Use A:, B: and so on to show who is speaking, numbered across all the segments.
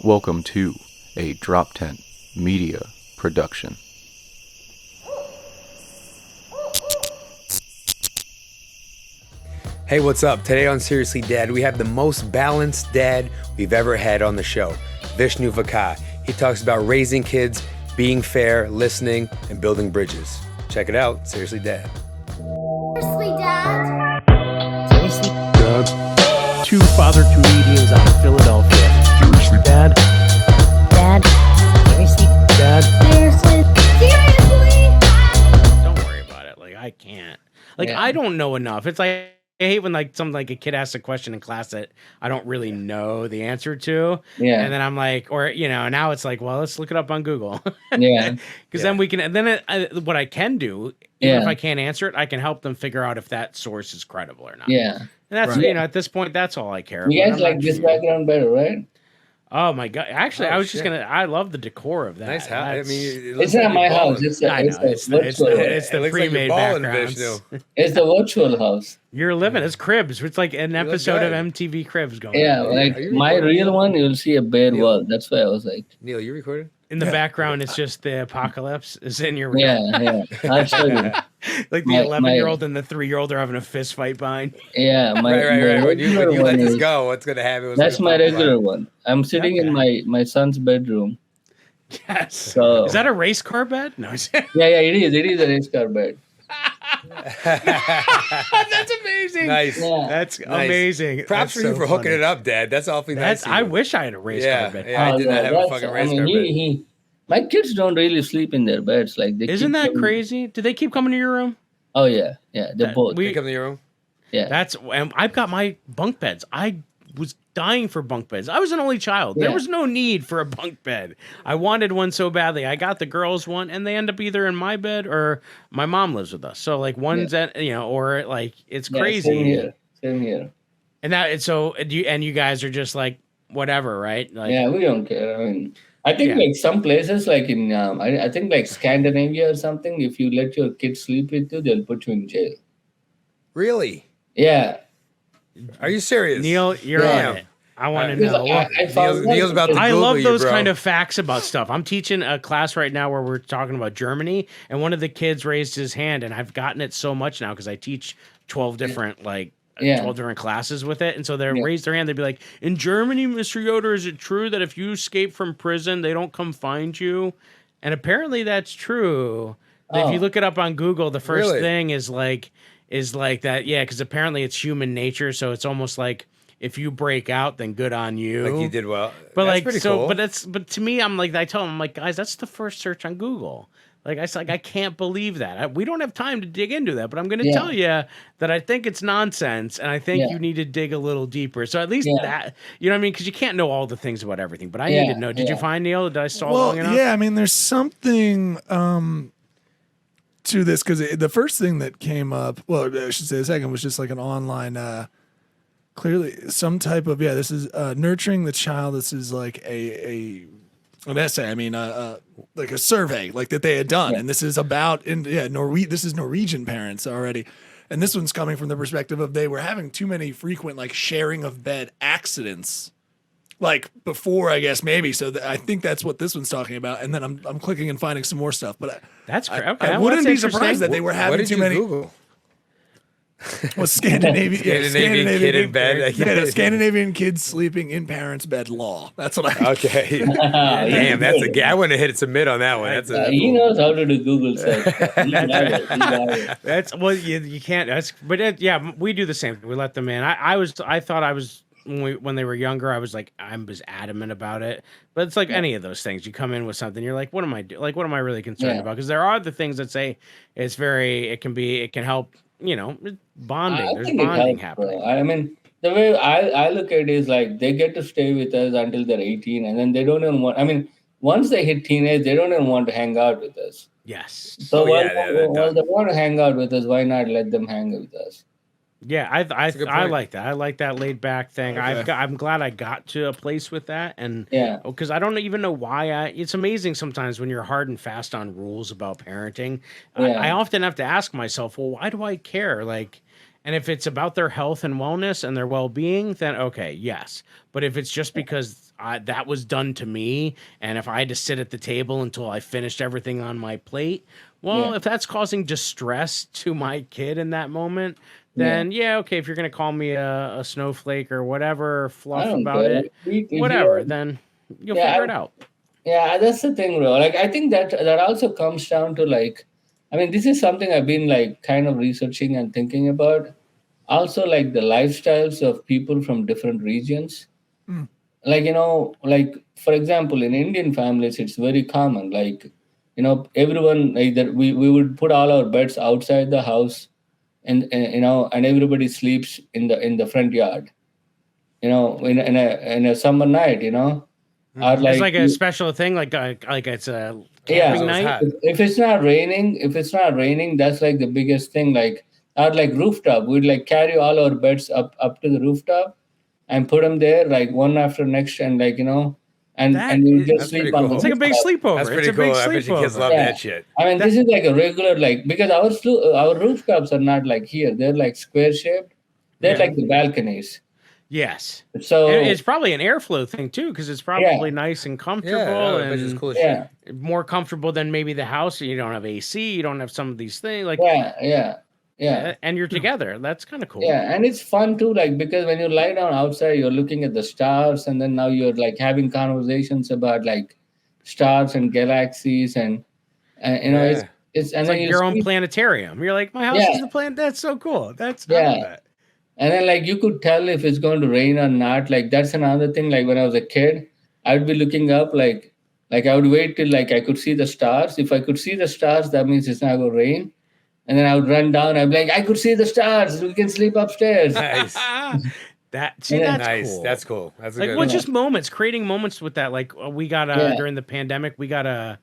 A: Welcome to a Drop Tent Media production.
B: Hey, what's up? Today on Seriously Dad, we have the most balanced dad we've ever had on the show, Vishnu Vaka. He talks about raising kids, being fair, listening, and building bridges. Check it out, Seriously Dad.
C: Seriously, Dad?
D: Seriously, Dad? Two father comedians out of Philadelphia. Seriously, Dad?
C: Dad? Seriously?
D: Dad?
C: Seriously? Seriously?
D: Don't worry about it. Like, I can't. Like, I don't know enough. It's like, I hate when like a kid asks a question in class that I don't really know the answer to.
E: Yeah.
D: And then I'm like, or, now it's like, well, let's look it up on Google.
E: Yeah.
D: Because then we can, and then what I can do, even if I can't answer it, I can help them figure out if that source is credible or not.
E: Yeah.
D: And that's, at this point, that's all I care about.
E: You guys like this background better, right?
D: Oh my God. Actually, I was just I love the decor of that.
B: Nice house. I mean,
E: It's not my house. It's
D: the pre-made backgrounds.
E: It's the virtual house.
D: You're living as Cribs. It's like an episode of MTV Cribs going
E: Yeah,
D: on.
E: like my real one, you'll see a bare wall. That's why I was like,
B: Neil, you recorded?
D: In the background, it's just the apocalypse is in your room.
E: yeah. I'll show you.
D: Like the 11-year-old and the 3-year-old are having a fist fight behind.
E: Yeah, my
B: Right. When you let this
E: is,
B: go, what's going to happen?
E: That's my regular one. I'm sitting in my son's bedroom.
D: Yes.
E: So
D: is that a race car bed? No.
E: yeah, it is. It is a race car bed.
D: That's amazing.
B: Nice.
E: Yeah.
D: That's amazing.
B: Props for you for hooking it up, Dad. That's awfully nice.
D: I wish I had a race car bed.
B: Yeah, I did not have a fucking race car bed.
E: My kids don't really sleep in their beds. Like they
D: Isn't that
E: coming.
D: crazy? Do they keep coming to your room?
E: Oh yeah, they're both.
B: They come to your room?
E: Yeah,
D: And I've got my bunk beds. I was dying for bunk beds. I was an only child. There was no need for a bunk bed. I wanted one so badly. I got the girls one, and they end up either in my bed or my mom lives with us. So like one's at or like it's crazy.
E: Same here.
D: And that so you guys are just like whatever, right? Like,
E: Yeah, we don't care. I mean, I think like some places, like in I think like Scandinavia or something, if you let your kids sleep with you, they'll put you in jail.
B: Really?
E: Yeah.
B: Are you serious?
D: Neil, you're on it. I want to know.
B: Neil's about to
D: I
B: Google
D: love those
B: bro.
D: kind of facts about stuff. I'm teaching a class right now where we're talking about Germany, and one of the kids raised his hand, and I've gotten it so much now because I teach 12 different 12 different classes with it. And so they raise their hand. They'd be like, in Germany, Mr. Yoder, is it true that if you escape from prison, they don't come find you? And apparently that's true. If you look it up on Google, the first thing is like that. Yeah. Cause apparently it's human nature. So it's almost like if you break out, then good on you.
B: Like you did well.
D: But
B: that's pretty cool.
D: but to me, I tell them, I'm like, guys, that's the first search on Google. Like I can't believe that. We don't have time to dig into that, but I'm going to tell you that I think it's nonsense, and I think you need to dig a little deeper. So at least that, you know what I mean? Because you can't know all the things about everything, but I need to know. Did you find, Neil? Did I stall long enough?
F: Yeah, I mean, there's something to this, because the first thing that came up, well, I should say the second, was just like an online, clearly some type of, this is nurturing the child. This is like an essay. I mean, like a survey, like that they had done, and this is about this is Norwegian parents already, and this one's coming from the perspective of they were having too many frequent like sharing of bed accidents, like before, I guess maybe. So I think that's what this one's talking about. And then I'm clicking and finding some more stuff, but
D: that's okay.
F: I wouldn't be surprised that they were having too many.
B: Google?
F: Well, Scandinavian
B: kid in bed.
F: The Scandinavian kids sleeping in parents' bed law. That's what I.
B: Okay. Damn, that's I wouldn't have hit submit on that one. That's
E: he knows how to do Google search.
D: That's you can't. We do the same thing. We let them in. I thought I was when they were younger. I was adamant about it. But it's like any of those things. You come in with something, you're like, what am I doing? Like, what am I really concerned about? Because there are the things that say it can help. Bonding. There's bonding happening.
E: I mean, the way I look at it is like they get to stay with us until they're 18, and then they don't even want. I mean, once they hit teenage, they don't even want to hang out with us.
D: Yes.
E: So while they want to hang out with us, why not let them hang with us?
D: Yeah, I like that. I like that laid back thing.
F: Okay.
D: I'm glad I got to a place with that, and because I don't even know why. It's amazing sometimes when you're hard and fast on rules about parenting. I often have to ask myself, well, why do I care? Like, And if it's about their health and wellness and their well-being, then okay, yes. But if it's just because that was done to me, and if I had to sit at the table until I finished everything on my plate, well,
E: Yeah.
D: if that's causing distress to my kid in that moment, then yeah, okay. If you're gonna call me a snowflake or whatever,
E: I
D: fluff
E: don't
D: about
E: care.
D: it,
E: We
D: whatever,
E: here,
D: then you'll
E: yeah,
D: figure it out.
E: yeah, that's the thing, bro. Like, I think that also comes down to like, I mean, this is something I've been like kind of researching and thinking about. Also, like the lifestyles of people from different regions. Like, like for example, in Indian families, it's very common. Like, everyone either we would put all our beds outside the house, and everybody sleeps in the front yard. In a summer night, or
D: It's
E: like
D: like a special thing, like it's a
E: yeah,
D: camping night.
B: hot.
E: if it's not raining, that's like the biggest thing. Like, or like rooftop, we'd like carry all our beds up to the rooftop and put them there like one after next, and like and we would just
B: That's
E: sleep
B: pretty
E: on the
B: cool.
D: It's like a big
E: rooftop.
D: sleepover.
B: That's
D: It's
B: pretty
D: a big
B: cool. I bet you kids
D: sleepover.
B: love
E: Yeah.
B: that shit.
E: I mean, this is like a regular, like, because our rooftops are not like here. They're like square shaped. They're
D: Yeah.
E: like the balconies.
D: Yes.
E: So
D: And it's probably an airflow thing too, because it's probably nice and comfortable
B: Yeah, no, I bet it's
D: and
B: cool as
E: yeah,
B: shit.
D: more comfortable than maybe the house. You don't have AC, you don't have some of these things like
E: yeah.
D: and you're together. That's kind of cool.
E: Yeah, and it's fun too, like, because when you lie down outside, you're looking at the stars, and then now you're like having conversations about like stars and galaxies, and it's
B: Yeah.
E: it's and
D: It's
E: then
D: like
E: you
D: your own
E: see,
D: planetarium. You're like, my house
E: yeah,
D: is the planet. That's so cool. I love
E: yeah,
D: that.
E: and then like you could tell if it's going to rain or not. Like, that's another thing. Like, when I was a kid, I'd be looking up, like I would wait till like I could see the stars. If I could see the stars, that means it's not going to rain. And then I would run down. I'd be like, I could see the stars. We can sleep upstairs.
B: Nice.
D: That's
E: Yeah.
B: Nice.
D: cool.
B: That's cool. That's a
D: Like,
B: good
D: well,
B: one.
D: just moments, creating moments with that. Like we got
E: Yeah.
D: during the pandemic, we got a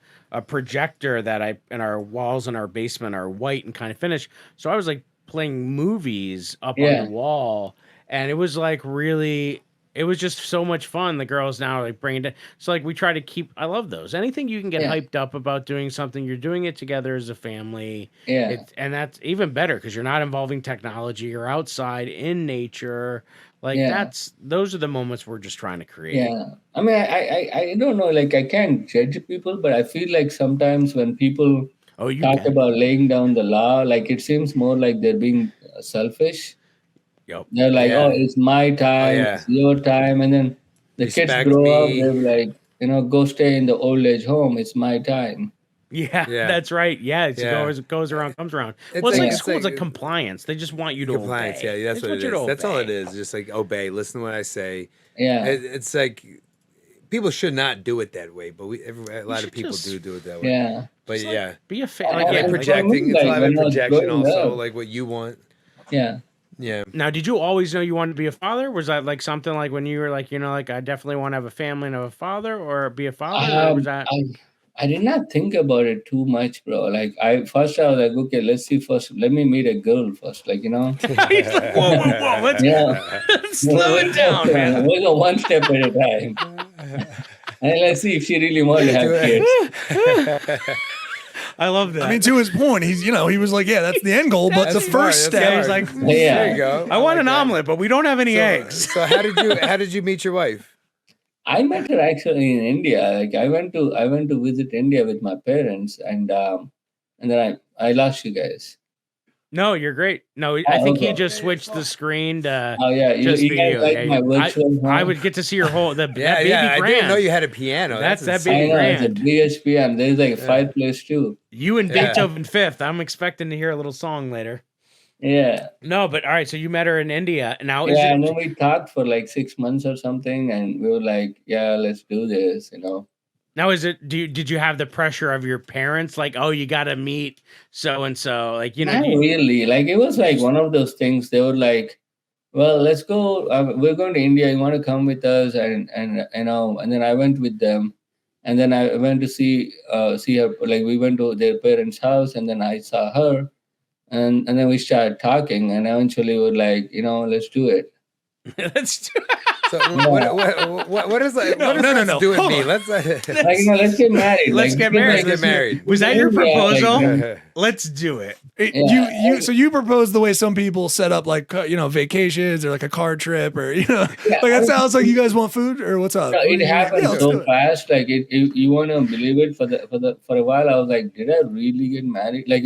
D: projector that and our walls in our basement are white and kind of finished. So I was like playing movies up on
E: Yeah.
D: the wall, and it was like really. It was just so much fun. The girls now are like bringing it. So like we try to keep. I love those. Anything you can get
E: Yeah.
D: hyped up about doing something, you're doing it together as a family.
E: Yeah.
D: And that's even better because you're not involving technology. You're outside in nature. Like
E: Yeah.
D: those are the moments we're just trying to create.
E: Yeah, I mean, I don't know. Like, I can't judge people, but I feel like sometimes when people
D: Oh, you
E: talk
D: can.
E: about laying down the law, like, it seems more like they're being selfish.
D: Yep.
E: They're like,
B: Yeah.
E: oh, it's my time,
B: yeah.
E: it's your time, and then the kids
B: Respect
E: grow up.
B: me.
E: They're like, go stay in the old age home. It's my time.
D: Yeah,
B: Yeah.
D: that's right. Yeah,
B: Yeah.
D: It goes around, comes around.
B: It's
D: Well, it's
B: like-
D: like
B: it's
D: school. It's
B: like-
D: like compliance. They just want you to
B: Compliance.
D: obey.
B: Yeah, that's
D: They
B: what
D: want
B: it
D: you to
B: is. That's all it
D: obey.
B: is. Just like obey. Listen to what I say.
E: Yeah,
B: It's like people should not do it that way, but a lot
D: should
B: of people
D: just-
B: do it that way.
E: yeah,
B: But
D: Just,
B: yeah,
D: Be a fan.
E: Yeah,
D: Like,
B: like
D: yeah,
E: and
D: like-
B: projecting. It's
E: like
B: a lot
E: when
B: of
E: I was
B: projection
E: growing
B: also,
E: up.
B: like what you want.
E: yeah.
B: Yeah.
D: now, did you always know you wanted to be a father? Was that like something like when you were like, like I definitely want to have a family and have a father, or be a father, or was that?
E: I did not think about it too much, bro. Like, I was like, okay, let's see first. Let me meet a girl first, like,
D: He's like, whoa, let's
E: yeah.
D: slow it down, man.
E: We'll go one step at a time. And let's see if she really wants to have kids.
D: I love that.
F: I mean, to his point, he was like, yeah, that's the end goal, but the
B: That's smart,
F: first
B: that's
F: step.
D: yeah, he's like,
E: Yeah.
B: There you go.
D: I want
B: like
D: an
B: that.
D: omelet, but we don't have any eggs.
B: So how did you meet your wife?
E: I met her actually in India. Like, I went to visit India with my parents, and then I lost you guys.
D: No, you're great. No, I think he
E: okay.
D: just switched the screen to
E: Oh yeah, you
D: just
E: guys
D: be you.
E: like
D: Yeah,
E: my virtual
D: I
E: home?
D: would get to see your whole that
B: Yeah,
D: baby
B: yeah. I
D: grand.
B: didn't know you had a piano.
D: That's that
B: insane.
E: I
D: baby
E: know, it's a
D: grand.
E: BHP, and there's like a fireplace too.
D: You and
B: Yeah.
D: Beethoven fifth. I'm expecting to hear a little song later.
E: Yeah,
D: No, but all right. So you met her in India. Now is
E: yeah.
D: it?
E: And then we talked for like 6 months or something, and we were like, yeah, let's do this.
D: Now is it? Did you have the pressure of your parents? Like, oh, you got to meet so and so. Like,
E: Not really. Like, it was like one of those things. They were like, well, let's go. We're going to India. You want to come with us? And then I went with them. And then I went to see her. Like, we went to their parents' house, and then I saw her. And then we started talking, and eventually we were like, let's do it.
D: Let's do
B: So what is like?
F: No,
B: What does
F: no,
B: let's
F: no.
B: do with
F: Hold
B: me?
F: on.
B: Let's
E: Like, let's get married.
D: Let's
E: Like,
D: get
E: because,
D: married.
E: like,
B: Let's get married.
D: Was that your
E: Yeah, like,
D: proposal? Let's do it.
F: You so you propose the way some people set up like vacations or like a car trip or
E: Yeah,
F: like that sounds like you guys want food or what's up?
E: no, it happened
F: Yeah, let's do
E: so
F: it.
E: fast. Like you want to believe it for a while. I was like, did I really get married? Like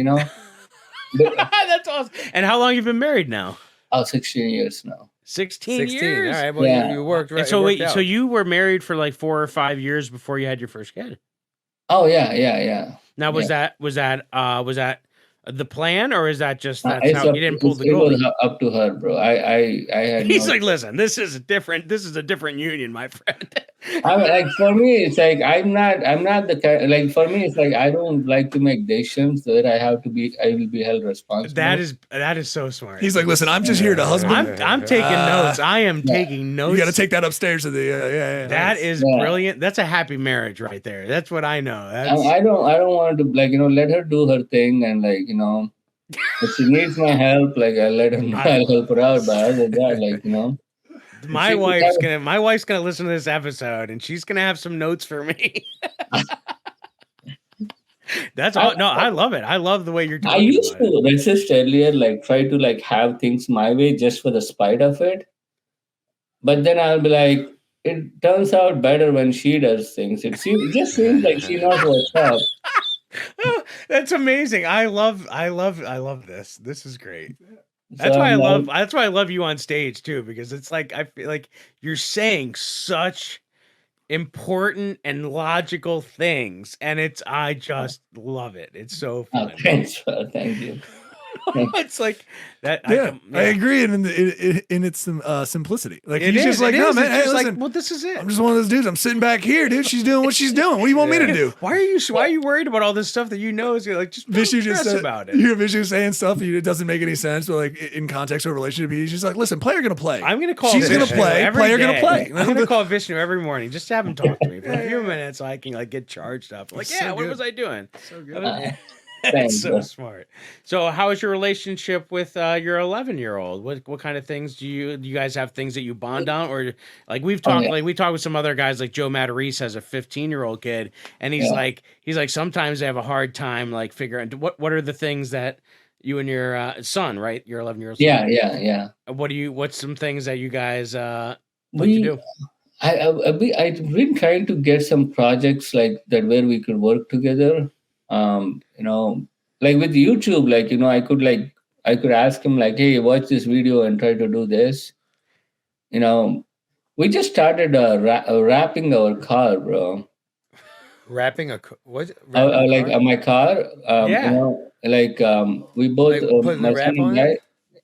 E: but,
D: That's awesome. And how long you been married now?
E: 16 years now.
D: 16
B: 16.
D: years.
B: All right. Well,
E: Yeah.
B: you worked right.
D: And so
B: it worked
D: wait,
B: out.
D: so you were married for like 4 or 5 years before you had your first kid.
E: Oh yeah.
D: Now was that the plan, or is that just that's
E: It's
D: how
E: up,
D: you didn't pull the
E: it was
D: goalie?
E: up to her, bro. I had
D: He's
E: no.
D: like, listen, this is a different union, my friend.
E: I mean, like for me, it's like I'm not the kind. Like for me, it's like I don't like to make decisions that I will be held responsible.
D: that is so smart.
F: He's like, listen, I'm just here to husband.
D: I'm taking notes. I am taking notes.
F: You got to take that upstairs to the yeah.
D: That is
E: Yeah.
D: brilliant. That's a happy marriage right there. That's what I know. That's,
E: I don't want to like let her do her thing and like if she needs my help, like I'll let her know. I'll help her out. But other than that, like
D: my
E: she-
D: wife's gonna listen to this episode and she's gonna have some notes for me. That's all. No, I love it. I love the way you're
E: I
D: talking
E: used
D: about it.
E: to resist earlier, like try to like have things my way just for the spite of it. But then I'll be like, it turns out better when she does things. It just seems like she knows what's up.
D: Oh, that's amazing. I love this. This is great. That's
E: So
D: why
E: I'm like,
D: that's why I love you on stage too, because it's like I feel like you're saying such important and logical things, and I just love it. It's so fun.
E: thanks, bro. Thank you.
D: It's like that.
F: Yeah, I agree in its simplicity. Like
D: It
F: he's just
D: is,
F: like,
D: it
F: no
D: is.
F: man,
D: It's
F: hey,
D: just
F: listen,
D: like, well, this is it.
F: I'm just one of those dudes. I'm sitting back here, dude. She's doing what she's doing. What do you want me to do?
D: Why are you worried about all this stuff that you know is like just don't
F: Vishnu just
D: stress
F: said,
D: about
F: you
D: it?
F: hear Vishnu saying stuff, it doesn't make any sense, but like in context of a relationship, he's just like, listen, player gonna play.
D: I'm gonna call.
F: She's gonna
D: Vishnu
F: play.
D: every
F: Player
D: day.
F: gonna play.
D: I'm gonna call Vishnu every morning just to have him talk to me for a few minutes so I can like get charged up. Like,
F: So
D: yeah, what
F: good.
D: was I doing?
F: So good.
D: That's
E: Thanks,
D: so
E: bro.
D: smart. So, how is your relationship with your 11-year-old? What kind of things do you guys have things that you bond on, or like we talked with some other guys like Joe Matarese has a 15-year-old kid, and he's like sometimes they have a hard time like figuring what are the things that you and your son, right, your 11-year-old son,
E: Yeah.
D: what's some things that you guys like to
E: We
D: do?
E: I've been trying to get some projects like that where we could work together. Like with YouTube, like I could ask him like, hey, watch this video and try to do this. We just started wrapping our car, bro.
B: Wrapping a what?
E: Like my car.
D: Yeah.
E: We both
B: Like putting
E: my
B: the wrap
E: son
B: on
E: and
B: it?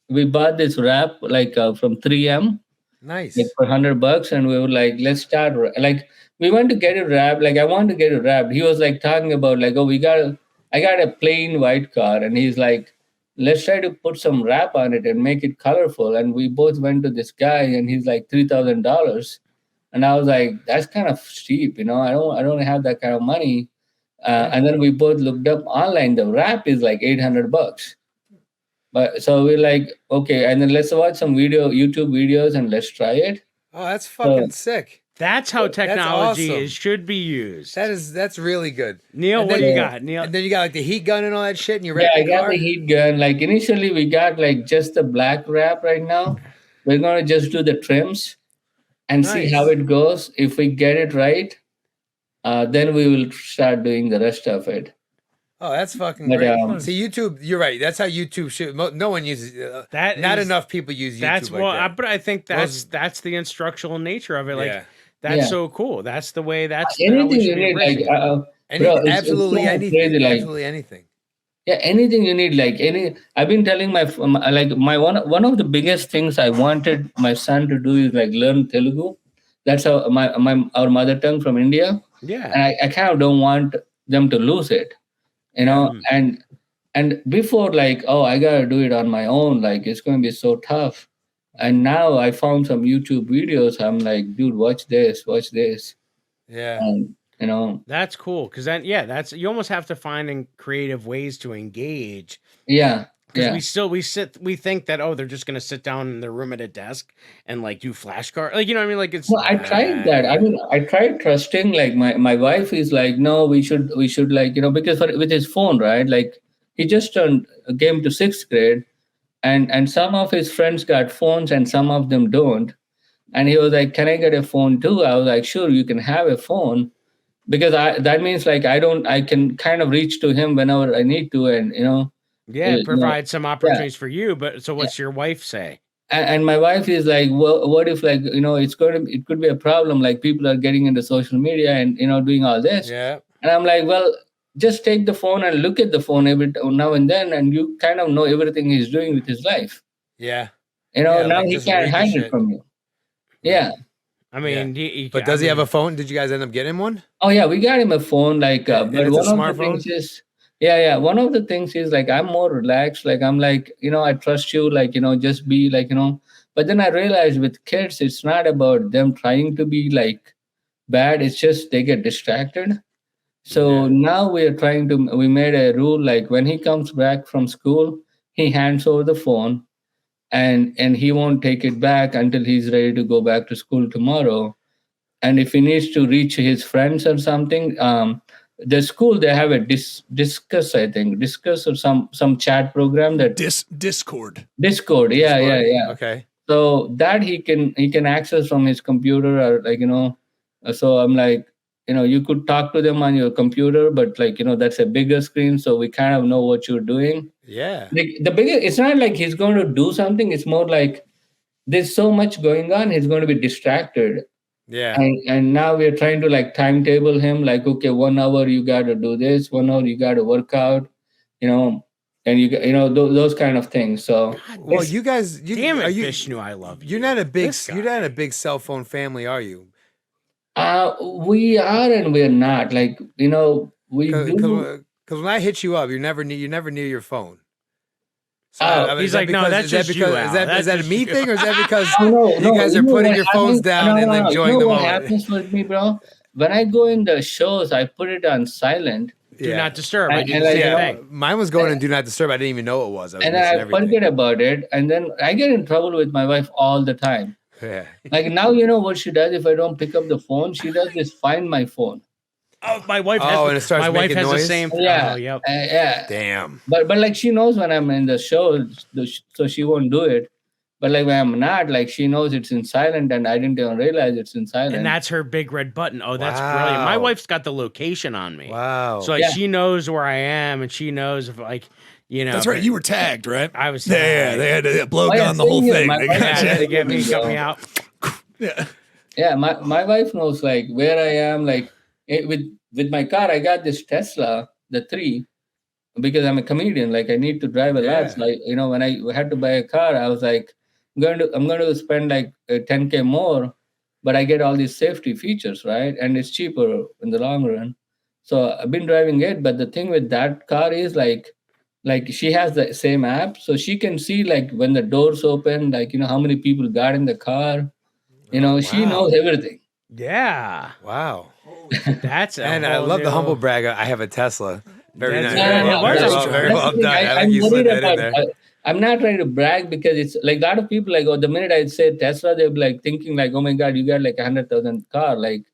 E: we bought this wrap like from 3M.
B: Nice.
E: Like for $100, and we were like, let's start. Like we want to get it wrapped. Like I want to get it wrapped. He was like talking about like, oh, I got a plain white car, and he's like, let's try to put some wrap on it and make it colorful. And we both went to this guy, and he's like $3,000, and I was like, that's kind of steep, I don't have that kind of money. And then we both looked up online. The wrap is like $800. But so we're like, okay, and then let's watch some YouTube videos and let's try it.
B: Oh, that's fucking sick.
D: That's how technology
B: awesome.
D: should be used.
B: That's really good.
D: Neil,
B: And
D: what do
B: then-
D: you got? Neil,
B: And then you got like the heat gun and all that shit, and you
E: Yeah,
B: wrap
E: I
B: the
E: got
B: car.
E: the heat gun. Like initially we got like just the black wrap right now. We're gonna just do the trims and see
B: Nice.
E: how it goes. If we get it right, then we will start doing the rest of it.
B: Oh, that's fucking
E: But,
B: great. See, YouTube, you're right. That's how YouTube should. No one uses
D: That
B: Not
D: is-
B: enough people use YouTube.
D: that's
B: like
D: well,
B: that.
D: but I think
B: Those-
D: that's the instructional nature of it. Like
B: Yeah.
D: that's
E: Yeah.
D: so cool. That's the way. That's how we
E: Anything
D: should
E: you
D: be
E: need, like
D: embracing it.
E: bro, it's
B: absolutely
E: so
B: anything.
E: crazy, like,
B: absolutely anything.
E: yeah, anything you need, like I've been telling my one of the biggest things I wanted my son to do is like learn Telugu. That's how our mother tongue from India,
D: Yeah.
E: and I kind of don't want them to lose it, and before like, oh, I gotta do it on my own, like it's gonna be so tough. And now I found some YouTube videos. I'm like, dude, watch this,
B: Yeah.
E: and
D: That's cool because then that's you almost have to find creative ways to engage.
E: yeah.
D: because
E: Yeah.
D: we think that, oh, they're just gonna sit down in their room at a desk and like do flashcard, like, you know what I mean, like it's
E: No, I tried that. I mean, I tried trusting. Like my wife is like, no, we should like, because with his phone, right? Like he just came to sixth grade, and some of his friends got phones and some of them don't. And he was like, "Can I get a phone too?" I was like, "Sure, you can have a phone." Because that means like I can kind of reach to him whenever I need to, and
D: provide some
E: yeah,
D: opportunities for you. But so
E: yeah.
D: what's your wife say?
E: And my wife is like, well, what if like it could be a problem, like people are getting into social media and doing all this.
B: Yeah.
E: And I'm like, well, just take the phone and look at the phone every now and then, and you kind of know everything he's doing with his life.
B: Yeah.
E: Now
B: like,
E: he
B: just
E: can't
B: read the
E: hide it
B: shit.
E: from you. Yeah.
D: I mean,
B: But does he have a phone? Did you guys end up getting him one?
E: Oh yeah, we got him a phone. Like,
B: And
E: but
B: it's a
E: one of the
B: smartphone?
E: things is, yeah. One of the things is like I'm more relaxed. Like I'm like, I trust you. Like just be like. But then I realized with kids, it's not about them trying to be like bad. It's just they get distracted. So now we made a rule like when he comes back from school, he hands over the phone, and he won't take it back until he's ready to go back to school tomorrow. And if he needs to reach his friends or something, the school they have a discuss, I think, discuss or some chat program that
F: Discord.
E: Discord. Yeah.
B: Okay.
E: So that he can access from his computer, or like so I'm like, you could talk to them on your computer, but like that's a bigger screen, so we kind of know what you're doing.
B: Yeah.
E: Like the bigger, it's not like he's going to do something, it's more like there's so much going on, he's going to be distracted.
B: Yeah.
E: And now we're trying to like timetable him, like, okay, 1 hour you got to do this, 1 hour you got to work out, and those kind of things. So
B: Well, you guys,
D: Damn
B: are
D: it,
B: you,
D: Vishnu, I love you.
B: you're not a big
D: This
B: you're not a big cell phone family, are you?
E: we are and we're not, like, we do.
B: Because when I hit you up, you're never near your phone. So,
E: Oh,
B: I mean,
D: he's
B: is that
D: like, no,
B: because-
D: that's
B: is that
D: just you,
B: because-
D: Al.
B: Is that
D: That's
B: a
D: just
B: me
D: you.
B: thing, or is that because
E: No,
B: you guys are putting
E: what
B: your phones
E: happens-
B: down and
E: no.
B: enjoying the
E: what
B: moment?
E: happens with me, bro? When I go in the shows, I put it on silent.
D: Do not disturb. I
E: And-
D: do
E: and
D: the
E: like,
D: same thing.
B: Mine was going in Do Not Disturb. I didn't even know it was. I was
E: And
B: missing
E: I
B: everything.
E: forget about it, and then I get in trouble with my wife all the time.
B: Yeah.
E: Like now, you know what she does if I don't pick up the phone? She does this, find my phone.
D: Oh, my wife has.
B: Oh, and it starts
D: my wife
B: making
D: has the
B: noise?
D: same.
E: Yeah,
D: Oh, yep.
E: yeah.
B: Damn.
E: But like she knows when I'm in the show, so she won't do it. But like when I'm not, like she knows it's in silent, and I didn't even realize it's in silent.
D: And that's her big red button. Oh, that's brilliant. My
B: Wow.
D: wife's got the location on me.
B: Wow.
D: So like
E: Yeah.
D: she knows where I am, and she knows if like,
F: That's right. You were tagged, right?
D: I was.
F: Yeah, they had to blow
E: Oh, yeah,
F: gun the whole
E: same here.
F: thing.
E: My
F: They
E: wife
F: got
D: Yeah,
F: you.
D: they get me, cut me out.
F: Yeah.
E: Yeah, my wife knows like where I am. Like with my car, I got this Tesla, the 3, because I'm a comedian. Like I need to drive a lot. So when I had to buy a car, I was like, I'm going to spend like 10K more, but I get all these safety features, right? And it's cheaper in the long run. So I've been driving it, but the thing with that car is like she has the same app, so she can see like when the doors open, like how many people got in the car. She knows everything.
D: Yeah,
B: Wow.
D: that's
B: And I love the humble brag. I have a Tesla. Very
D: That's
B: nice.
D: right.
B: Very
D: It
B: well,
D: was
B: very
D: a
B: well, very
E: That's
B: well
E: the thing,
B: done. I
E: I'm
B: like you
E: worried
B: slid that in
E: about-
B: there.
E: I'm not trying to brag because it's like a lot of people like, oh, the minute I say Tesla, they'll be like thinking like, oh my God, you got like 100,000 car. Like,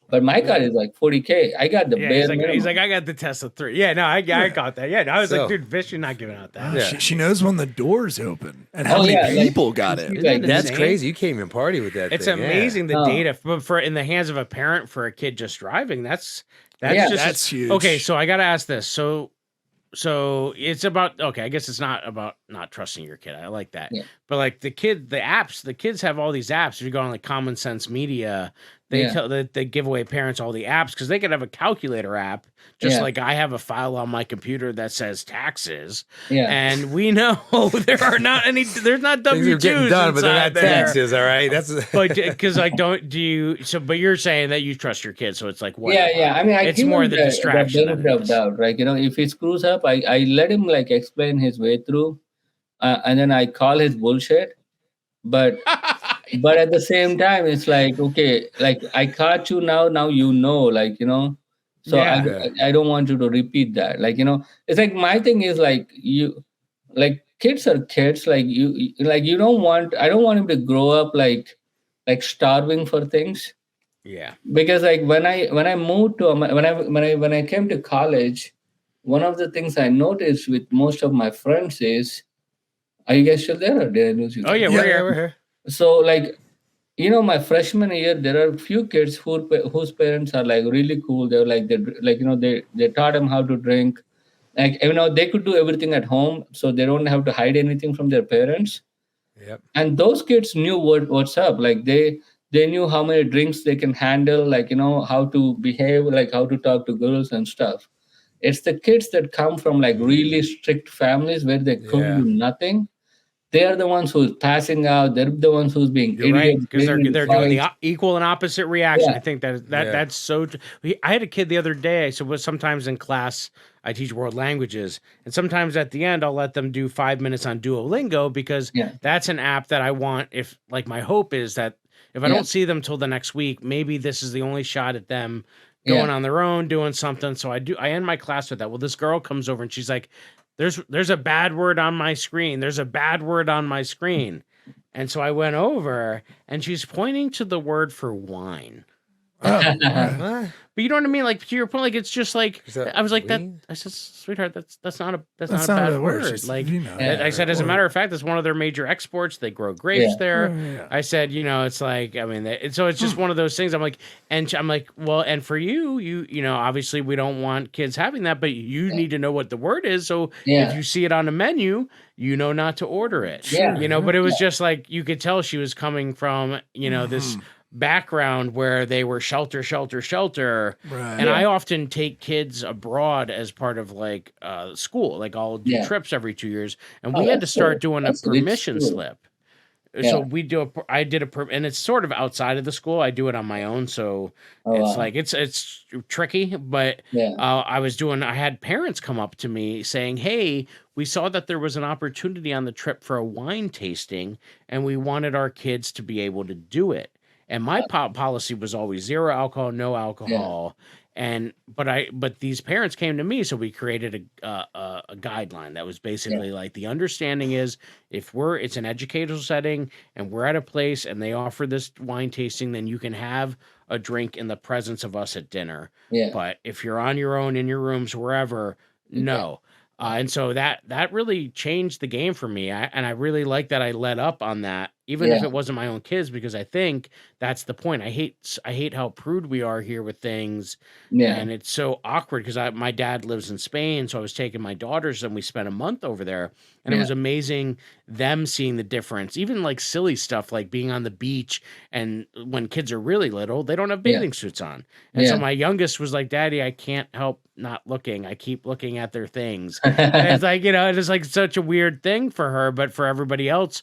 E: but my car is like 40K. I got the
D: Yeah,
E: bare
D: he's like,
E: minimum.
D: I got the Tesla 3. Yeah, no, I got that. Yeah, no, I was
B: So-
D: like, dude, Vish, you're not giving out that.
B: Yeah.
F: She knows when the doors open and how
E: Oh,
F: many
E: yeah, like-
F: people got in.
E: like,
B: That's
D: insane?
B: crazy. You can't even party with that
D: It's
B: thing. Yeah.
D: amazing the
E: No.
D: data for in the hands of a parent for a kid just driving. That's
E: Yeah,
D: just
F: that's huge.
D: Okay, so I got to ask this. So it's about, okay, I guess it's not about not trusting your kid. I like that.
E: Yeah.
D: But like the kids have all these apps. If you go on like Common Sense Media, they
E: Yeah.
D: they give away parents all the apps because they could have a calculator app, just
E: Yeah.
D: like I have a file on my computer that says taxes.
E: Yeah.
D: And we know there's not
B: Things
D: W2s
B: are getting done, but they're not
D: inside there.
B: taxes. All right. That's
D: But because like, but you're saying that you trust your kid, so it's like, what?
E: Yeah. I mean, I
D: It's
E: give
D: more
E: him
D: the distraction than
E: benefit
D: it
E: of
D: is.
E: doubt, right? If he screws up, I let him like explain his way through, and then I call his bullshit. But but at the same time, it's like, okay, like I caught you now. Now like So
D: Yeah.
E: I don't want you to repeat that. Like it's like my thing is like kids are kids. Like you don't want. I don't want him to grow up like starving for things.
D: Yeah.
E: Because like when I moved to when I came to college, one of the things I noticed with most of my friends is, are you guys still there or did I lose you
D: Oh yeah,
E: guys?
D: we're
B: Yeah,
D: here.
B: we're here.
E: So like, my freshman year, there are few kids whose parents are like really cool. They're like they taught them how to drink. Like they could do everything at home, so they don't have to hide anything from their parents.
B: Yep.
E: And those kids knew what's up. Like they knew how many drinks they can handle. Like how to behave, like how to talk to girls and stuff. It's the kids that come from like really strict families where they couldn't
B: Yeah.
E: do nothing. They are the ones who's passing out. They're the ones who's being
D: You're right,
E: idiots.
D: because
E: getting into
D: they're doing the
E: fights.
D: equal and opposite reaction.
E: Yeah.
D: I think
B: Yeah.
D: that's so. I had a kid the other day. So sometimes in class I teach world languages, and sometimes at the end I'll let them do 5 minutes on Duolingo because
E: Yeah.
D: that's an app that I want. If like my hope is that if I
E: Yeah.
D: don't see them till the next week, maybe this is the only shot at them
E: Yeah.
D: going on their own doing something. So I end my class with that. Well, this girl comes over and she's like, there's a bad word on my screen. There's a bad word on my screen. And so I went over and she's pointing to the word for wine.
B: What?
D: But you know what I mean? Like to your point, like it's just like
B: Is that
D: I was like that.
B: weed?
D: I said, sweetheart, that's not a
F: That's
D: not a
F: not
D: bad
F: the word.
D: word.
F: Just,
D: Like
E: Yeah.
D: I said, as a
F: or-
D: matter of fact, it's one of their major exports. They grow grapes
E: Yeah.
D: there.
F: Yeah.
D: I said, it's like I mean, so it's just one of those things. I'm like, I'm like, well, and for you, obviously we don't want kids having that, but you need to know what the word is. So
E: Yeah.
D: if you see it on a menu, you know not to order it.
E: Yeah.
D: But it was just like you could tell she was coming from this background where they were shelter.
F: Right.
D: And I often take kids abroad as part of like school. Like I'll do
E: Yeah.
D: trips every 2 years, and
E: Oh,
D: we had to
E: that's
D: start
E: cool.
D: doing
E: That's
D: a
E: rich
D: permission
E: school.
D: slip.
E: Yeah.
D: So I did and it's sort of outside of the school. I do it on my own, so
E: Oh,
D: it's
E: wow.
D: like it's tricky. But
E: Yeah.
D: I had parents come up to me saying, "Hey, we saw that there was an opportunity on the trip for a wine tasting, and we wanted our kids to be able to do it." And my policy was always 0 alcohol, no alcohol. But these parents came to me, so we created a guideline that was basically like the understanding is if it's an educational setting and we're at a place and they offer this wine tasting, then you can have a drink in the presence of us at dinner.
E: Yeah.
D: But if you're on your own in your rooms, wherever, no. And so that really changed the game for me. And I really like that I let up on that, even if
E: Yeah.
D: it wasn't my own kids, because I think that's the point. I hate how prude we are here with things.
E: Yeah.
D: And it's so awkward because my dad lives in Spain. So I was taking my daughters and we spent a month over there. And it
E: Yeah.
D: was amazing them seeing the difference, even like silly stuff like being on the beach. And when kids are really little, they don't have
E: Yeah.
D: bathing suits on. And so
E: Yeah.
D: my youngest was like, Daddy, I can't help not looking. I keep looking at their things. And it's like, it is like such a weird thing for her, but for everybody else,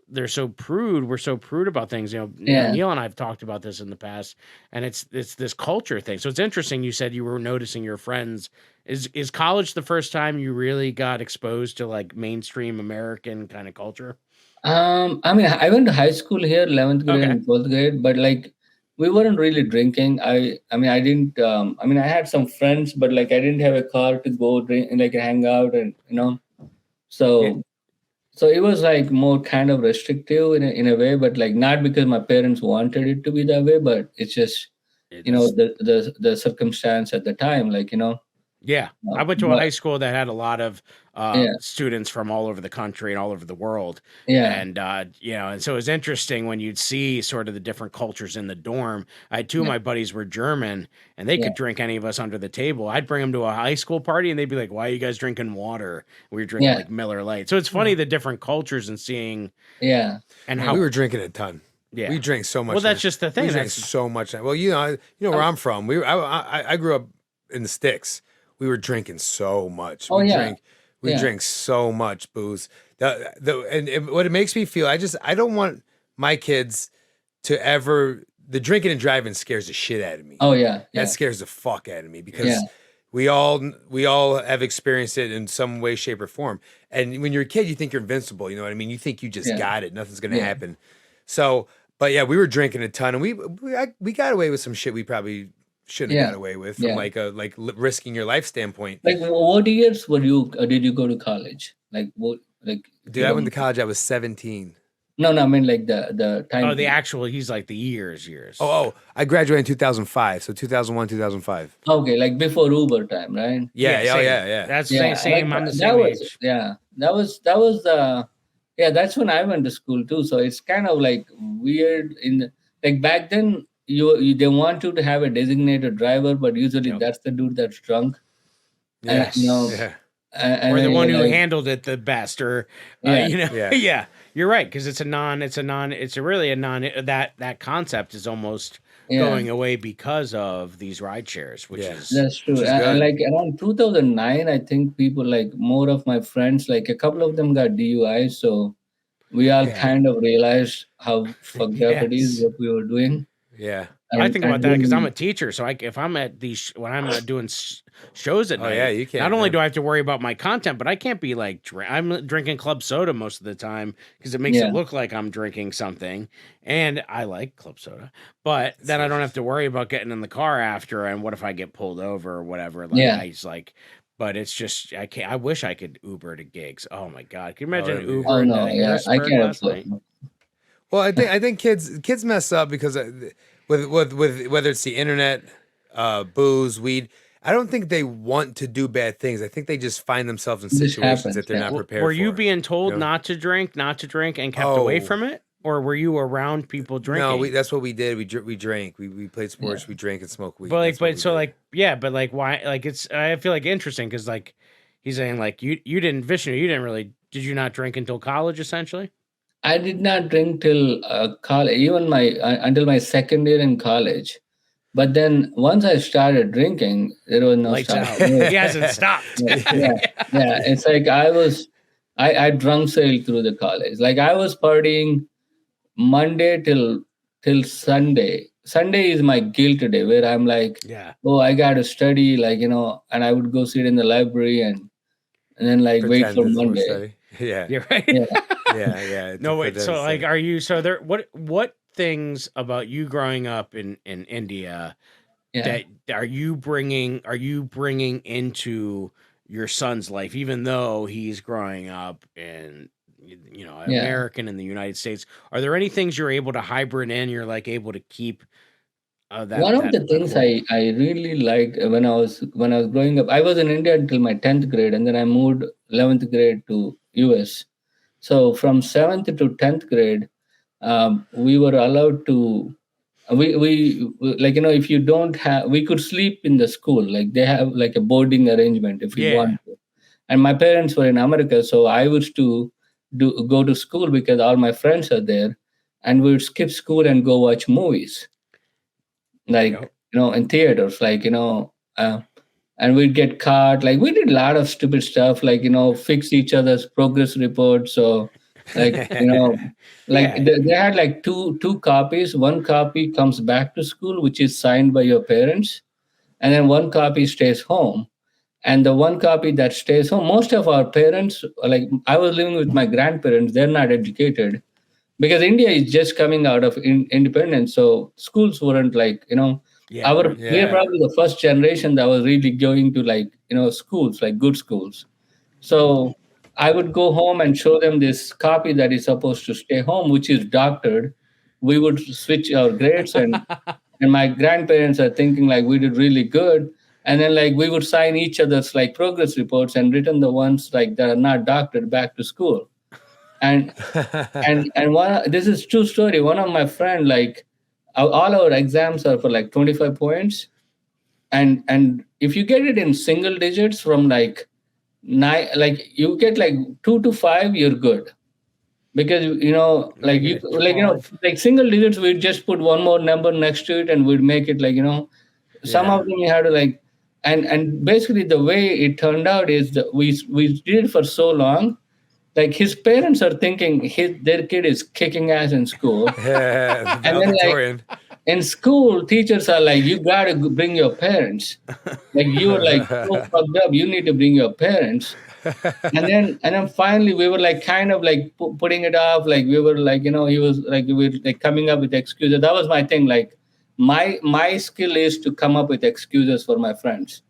D: they're so prude. We're so prude about things.
E: Yeah.
D: Neil and I have talked about this in the past, and it's this culture thing. So it's interesting. You said you were noticing your friends. Is college the first time you really got exposed to like mainstream American kind of culture?
E: I mean, I went to high school here, 11th grade
D: Okay.
E: and 12th grade, but like we weren't really drinking. I mean, I didn't. I mean, I had some friends, but like I didn't have a car to go drink and like hang out, and so.
D: Yeah.
E: So it was like more kind of restrictive in a way, but like not because my parents wanted it to be that way, but it's just the circumstance at the time, like
D: Yeah, I went to a
E: but-
D: high school that had a lot of
E: Yeah.
D: students from all over the country and all over the world.
E: Yeah.
D: And and so it was interesting when you'd see sort of the different cultures in the dorm. I had two of my buddies were German, and they could drink any of us under the table. I'd bring them to a high school party, and they'd be like, "Why are you guys drinking water?" We were drinking
E: Yeah.
D: like Miller Lite. So it's funny the different cultures and seeing
E: Yeah.
D: and how
B: We were drinking a ton.
D: yeah.
B: We drank so much.
D: Well, that's just the thing.
B: We drank
D: That's
B: so much. Well, you know where I'm from. I grew up in the sticks. We were drinking so much.
E: Oh, yeah.
B: We
E: Yeah.
B: drank so much booze. What it makes me feel, I don't want my kids to ever. The drinking and driving scares the shit out of me.
E: Oh yeah.
B: That
E: Yeah.
B: scares the fuck out of me because
E: Yeah.
B: we all have experienced it in some way, shape, or form. And when you're a kid, you think you're invincible. You know what I mean? You think you just
E: Yeah.
B: got it. Nothing's gonna
E: Yeah.
B: happen. So, but yeah, we were drinking a ton, and we got away with some shit we probably shouldn't have
E: Yeah.
B: got away with from
E: Yeah.
B: risking your life standpoint.
E: Like, what years did you go to college? Like, what? Like, if
B: Dude,
E: you
B: I went
E: don't-
B: to college. I was 17.
E: No, I mean like the time.
D: Oh, the actual, he's like the years.
B: Oh, I graduated in 2005. So 2001, 2005.
E: Okay, like before Uber time, right?
B: Yeah,
D: same.
B: yeah.
D: That's
E: Yeah,
D: same.
E: like
D: I'm the
E: that
D: same
E: was
D: age.
E: that was the yeah, that's when I went to school too. So it's kind of like weird like back then they want you to have a designated driver, but usually
D: Yep.
E: that's the dude that's drunk.
B: Yes.
E: You know,
B: Yeah.
E: and
D: Or the
E: then
D: one
E: you're
D: who
E: like,
D: handled it the best, or
E: Yeah.
B: Yeah.
D: yeah, you're right, because it's really a non, that concept is almost
E: yeah.
D: going away because of these ride shares, which
B: Yeah.
D: is
E: That's true.
B: Which is
E: And
B: good.
E: like around 2009, I think people like more of my friends, like a couple of them got DUI. So we all
B: Yeah.
E: kind of realized how fucked up it is
D: Yes.
E: what we were doing.
B: Yeah.
D: I think about that because I'm
E: then-
D: a teacher, so if I'm at these when I'm doing shows at
B: Oh,
D: night,
B: yeah, you can't,
D: not only
B: yeah.
D: do I have to worry about my content, but I can't be like I'm drinking club soda most of the time because it makes
E: Yeah.
D: it look like I'm drinking something, and I like club soda, but then I don't have to worry about getting in the car after, and what if I get pulled over or whatever? Like
E: Yeah.
D: I just like. But it's just I can't. I wish I could Uber to gigs. Oh my god! Can you imagine
B: that'd be-
D: Uber?
E: Oh
D: to
E: no, yeah, I
D: Harrisburg
E: can't
D: last night?
E: afford.
B: Well, I think kids mess up because with whether it's the internet, booze, weed. I don't think they want to do bad things. I think they just find themselves in
E: It just
B: situations
E: happens,
B: that they're
E: yeah.
B: not prepared
D: Were
B: for.
D: you being told
B: know?
D: not to drink, and kept away
B: Oh.
D: from it, or were you around people drinking?
B: No, that's what we did. We drank. We played sports. We drank and smoked weed.
D: but like,
B: That's what
D: but
B: we
D: so
B: did.
D: like, yeah, but like, why? Like, it's I feel like interesting because like he's saying like you didn't Vishnu, you didn't really did you not drink until college essentially?
E: I did not drink till college, even my until my second year in college. But then once I started drinking, there was no
D: Lights
E: stop.
D: out. He hasn't stopped.
E: Yeah. It's like I drunk sailed through the college. Like I was partying Monday till Sunday. Sunday is my guilt day where I'm like,
D: Yeah.
E: oh, I got to study, like, and I would go sit in the library and then like wait
B: Pretend
E: for
B: it's more
E: Monday.
B: study. Yeah,
D: You're right.
E: Yeah.
B: yeah.
D: No, wait.
B: Pretend
D: So,
B: it's
D: like,
B: study.
D: are you? So there. What things about you growing up in India
E: Yeah.
D: that are you bringing into your son's life, even though he's growing up in
E: Yeah.
D: American in the United States? Are there any things you're able to hybrid in? You're like able to keep that.
E: One of the things
D: core-
E: I really liked when I was growing up, I was in India until my 10th grade, and then I moved 11th grade to US. So from 7th to 10th grade, we were allowed to we like if you don't have, we could sleep in the school, like they have like a boarding arrangement if we
D: Yeah.
E: want to. And my parents were in America, so I used to go to school because all my friends are there, and we would skip school and go watch movies, like
D: Yep.
E: in theaters, like and we'd get caught. Like we did a lot of stupid stuff, like fix each other's progress reports. So like like
D: Yeah.
E: they had like two copies. One copy comes back to school, which is signed by your parents, and then one copy stays home. And the one copy that stays home, most of our parents, like I was living with my grandparents, they're not educated because India is just coming out of independence. So schools weren't like,
D: Yeah.
E: we
B: Yeah.
E: are probably the first generation that was really going to like, schools, like good schools. So I would go home and show them this copy that is supposed to stay home, which is doctored. We would switch our grades, and my grandparents are thinking like we did really good. And then like we would sign each other's like progress reports and return the ones like that are not doctored back to school. And this is true story. One of my friend, like all our exams are for like 25 points, and if you get it in single digits from like 9, like you get like 2 to 5, you're good. Because like
D: Make it
E: you like
D: 12.
E: like single digits, we'd just put one more number next to it and we'd make it like some
B: Yeah.
E: of them you had to like, and basically the way it turned out is that we did it for so long, like his parents are thinking their kid is kicking ass in school.
B: Yeah,
E: And then, like,
B: valedictorian.
E: In school, teachers are like, you gotta bring your parents. Like you're like so fucked up, you need to bring your parents. And then finally we were like kind of like putting it off, like we were like he was like we were like coming up with excuses. That was my thing, like my skill is to come up with excuses for my friends.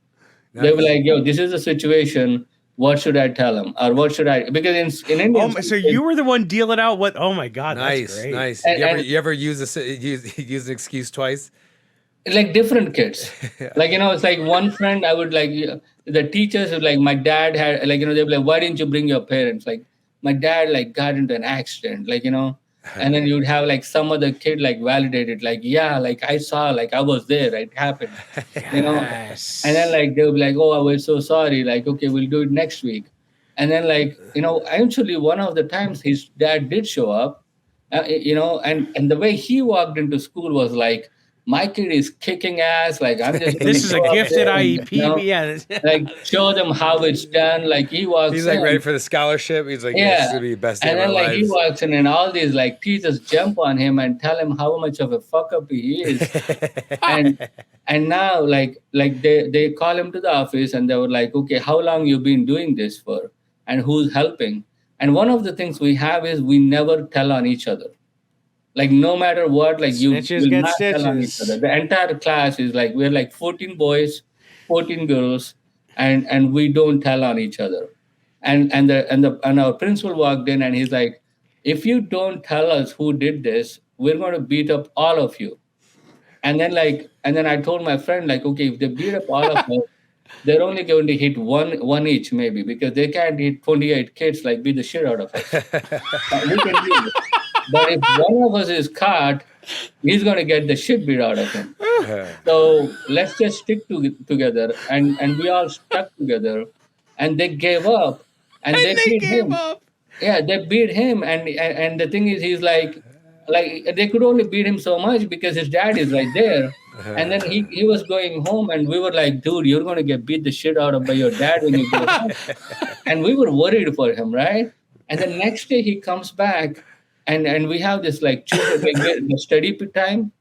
E: They were
B: Nice.
E: like, yo, this is the situation, what should I tell him, or what should I? Because in Indian,
D: so you were the one dealing out what? Oh my God, that's
B: Nice,
D: great.
B: nice.
E: And-
B: You ever use use an excuse twice?
E: like different kids. Like, it's like one friend I would like, the teachers would like, my dad had like, they'd be like, why didn't you bring your parents? Like, my dad like got into an accident, like, and then you'd have like some other kid like validate it, like, yeah, like I saw, like I was there, it happened,
D: Yes.
E: and then like they'll be like, oh, I was so sorry, like, okay, we'll do it next week. And then like, eventually one of the times his dad did show up, and the way he walked into school was like, my kid is kicking ass. Like, I'm just
D: This is a
E: go up
D: gifted
E: there and,
D: IEP. Yeah.
E: like show them how it's done. Like he walks
B: He's like
E: in,
B: ready for the scholarship. He's like, yeah, this is gonna be the best day
E: and
B: of
E: then
B: our
E: like he
B: lives.
E: walks in, and all these like teachers jump on him and tell him how much of a fuck up he is. and now like they call him to the office, and they were like, okay, how long you been doing this for, and who's helping? And one of the things we have is we never tell on each other. Like no matter what, like you
D: Snitches
E: will
D: get
E: not tell on each
D: stitches.
E: other. The entire class is like, we're like 14 boys, 14 girls, and we don't tell on each other. And our principal walked in, and he's like, if you don't tell us who did this, we're going to beat up all of you. And then I told my friend, like, okay, if they beat up all of us, they're only going to hit one each maybe, because they can't hit 28 kids, like beat the shit out of us. We can do it. But if one of us is caught, he's going to get the shit beat out of him. So let's just stick together. And we all stuck together. And they gave up. And they beat him. Yeah, they beat him. And the thing is, he's like they could only beat him so much because his dad is right there. And then he was going home, and we were like, dude, you're going to get beat the shit out of by your dad when you go home. And we were worried for him, right? And the next day he comes back. And we have this like the study time.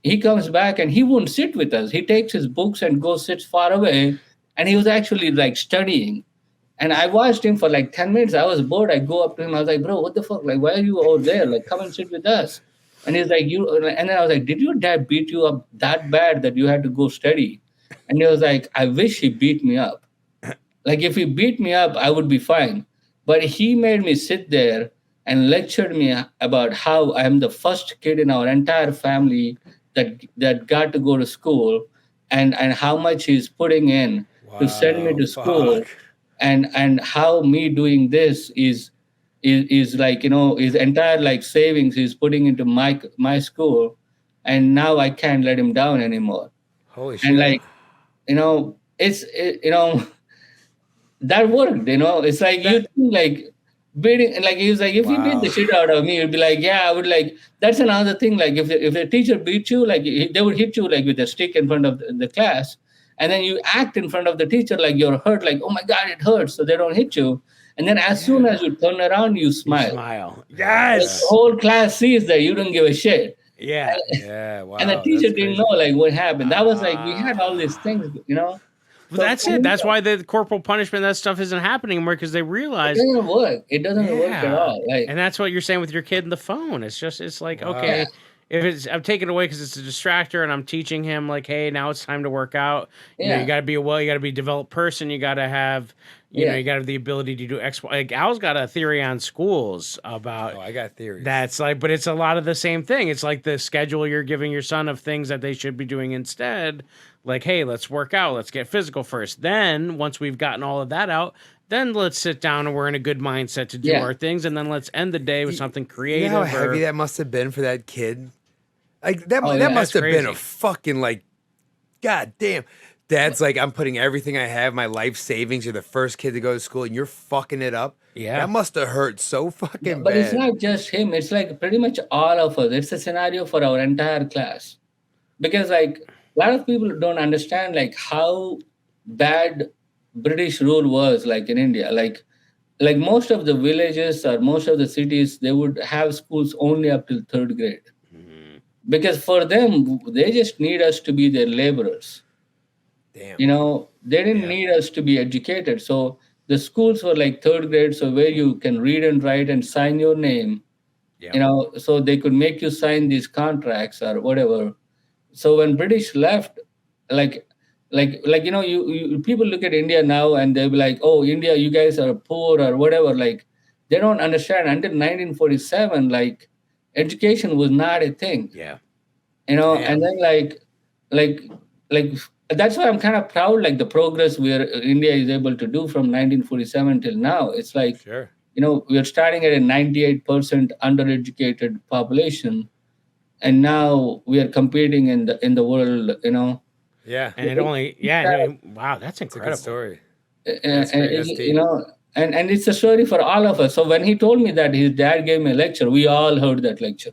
E: He comes back and he won't sit with us. He takes his books and goes sits far away. And he was actually like studying. And I watched him for like 10 minutes. I was bored. I go up to him. I was like, bro, what the fuck? Like, why are you over there? Like, come and sit with us. And he's like, you. And then I was like, did your dad beat you up that bad that you had to go study? And he was like, I wish he beat me up. Like, if he beat me up, I would be fine. But he made me sit there and lectured me about how I'm the first kid in our entire family that got to go to school, and how much he's putting in to send me to school, and how me doing this is like, his entire like savings he's putting into my school, and now I can't let him down anymore.
B: Holy shit.
E: And like, that worked, it's like you think like beating, and like he was like, if you beat the shit out of me, you'd be like, yeah, I would like. That's another thing. Like if the teacher beat you, like they would hit you like with a stick in front of the class, and then you act in front of the teacher like you're hurt, like, oh my god, it hurts, so they don't hit you. And then as soon as you turn around, you smile.
D: Yes.
E: The whole class sees that you don't give a shit.
D: Yeah.
B: Yeah, wow.
E: And the teacher
B: that's
E: didn't
B: crazy.
E: know like what happened. That was like, we had all these things,
D: Well, that's it. That's why the corporal punishment, that stuff isn't happening anymore, because they realize
E: It doesn't work. It doesn't work at
D: Yeah.
E: all. Like,
D: And that's what you're saying with your kid and the phone. It's like, okay, if I'm taking it away because it's a distractor, and I'm teaching him like, hey, now it's time to work out. You know, you got to be you got to be a developed person. You got to have, you know, you got to have the ability to do X. Like Al's got a theory on schools about.
B: Oh, I got theories.
D: That's like, but it's a lot of the same thing. It's like the schedule you're giving your son of things that they should be doing instead. Like, hey, let's work out. Let's get physical first. Then once we've gotten all of that out, then let's sit down and we're in a good mindset to do our things. And then let's end the day with something creative.
B: You know how heavy that must have been for that kid? Like that
E: yeah,
B: must have been a
D: crazy.
B: fucking like, god damn. Dad's like, I'm putting everything I have, my life savings. You're the first kid to go to school, and you're fucking it up.
D: Yeah.
B: That must have hurt so fucking
E: but
B: bad.
E: it's not just him. It's like pretty much all of us. It's a scenario for our entire class. Because like a lot of people don't understand like how bad British rule was like in India. Like most of the villages or most of the cities, they would have schools only up till 3rd grade. Because for them, they just need us to be their laborers.
B: Damn.
E: They didn't need us to be educated. So the schools were like 3rd grade, so where you can read and write and sign your name, so they could make you sign these contracts or whatever. So when British left, like like you people look at India now and they'll be like, oh, India, you guys are poor or whatever. Like they don't understand until 1947, like education was not a thing.
D: Yeah.
E: And then like like that's why I'm kind of proud, like the progress where India is able to do from 1947 till now. It's like,
B: Sure.
E: we are starting at a 98% undereducated population, and now we are competing in the world,
B: Yeah.
D: And it only, wow, that's
B: It's a
D: incredible.
B: good story.
E: and,
B: great. That's deep.
E: and it's a story for all of us. So when he told me that his dad gave me a lecture, we all heard that lecture.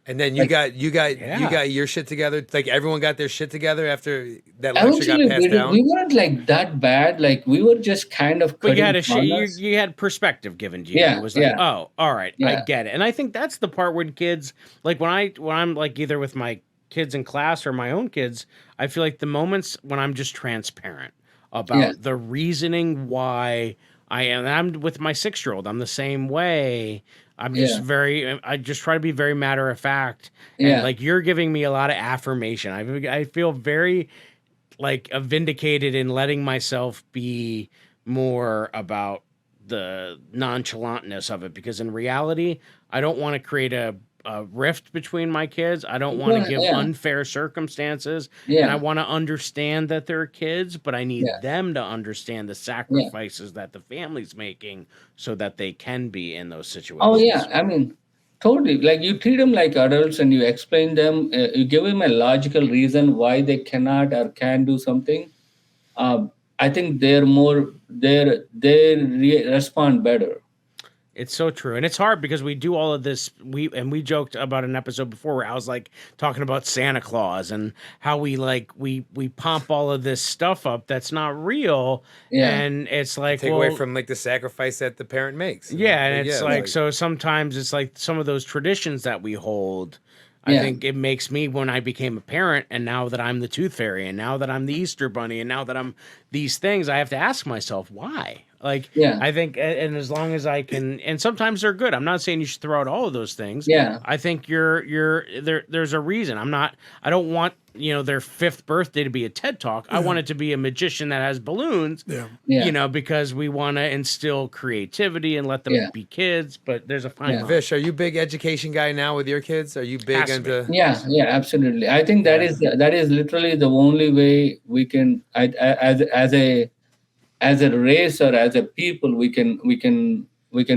B: And then you got your shit together. Like everyone got their shit together after that lecture got
E: Eventually,
B: passed down.
E: we weren't like that bad. Like we were just kind of.
D: But you had
E: corners.
D: you had perspective given to you.
E: Yeah,
D: It was like,
E: yeah.
D: oh, all right, I
E: Yeah.
D: get it. And I think that's the part when kids, like when I'm like either with my kids in class or my own kids, I feel like the moments when I'm just transparent about
E: Yeah.
D: the reasoning why I am. And I'm with my 6-year-old. I'm the same way. I'm just I just try to be very matter of fact. And
E: Yeah.
D: like you're giving me a lot of affirmation. I feel very like vindicated in letting myself be more about the nonchalantness of it, because in reality, I don't want to create a rift between my kids. I don't want to give unfair circumstances. And I want to understand that they're kids, but I need them to understand the sacrifices that the family's making so that they can be in those situations.
E: Oh yeah, I mean, totally. Like you treat them like adults and you explain them. You give them a logical reason why they cannot or can do something. I think they respond better.
D: It's so true. And it's hard because we do all of this. We joked about an episode before where I was like talking about Santa Claus and how we pump all of this stuff up that's not real.
E: Yeah.
D: And it's like,
B: Take away from like the sacrifice that the parent makes.
D: yeah. And it's like, so sometimes it's like some of those traditions that we hold. I think it makes me, when I became a parent and now that I'm the Tooth Fairy and now that I'm the Easter Bunny and now that I'm these things, I have to ask myself why. Like, I think, and as long as I can, and sometimes they're good. I'm not saying you should throw out all of those things.
E: Yeah.
D: I think there's a reason. I don't want, their 5th birthday to be a TED Talk. I want it to be a magician that has balloons, because we want to instill creativity and let them be kids, but there's a fine line.
B: Vish, are you big education guy now with your kids? Are you big
D: Has to be.
B: into?
E: Yeah, absolutely. I think that is literally the only way we can, as a race or as a people, we can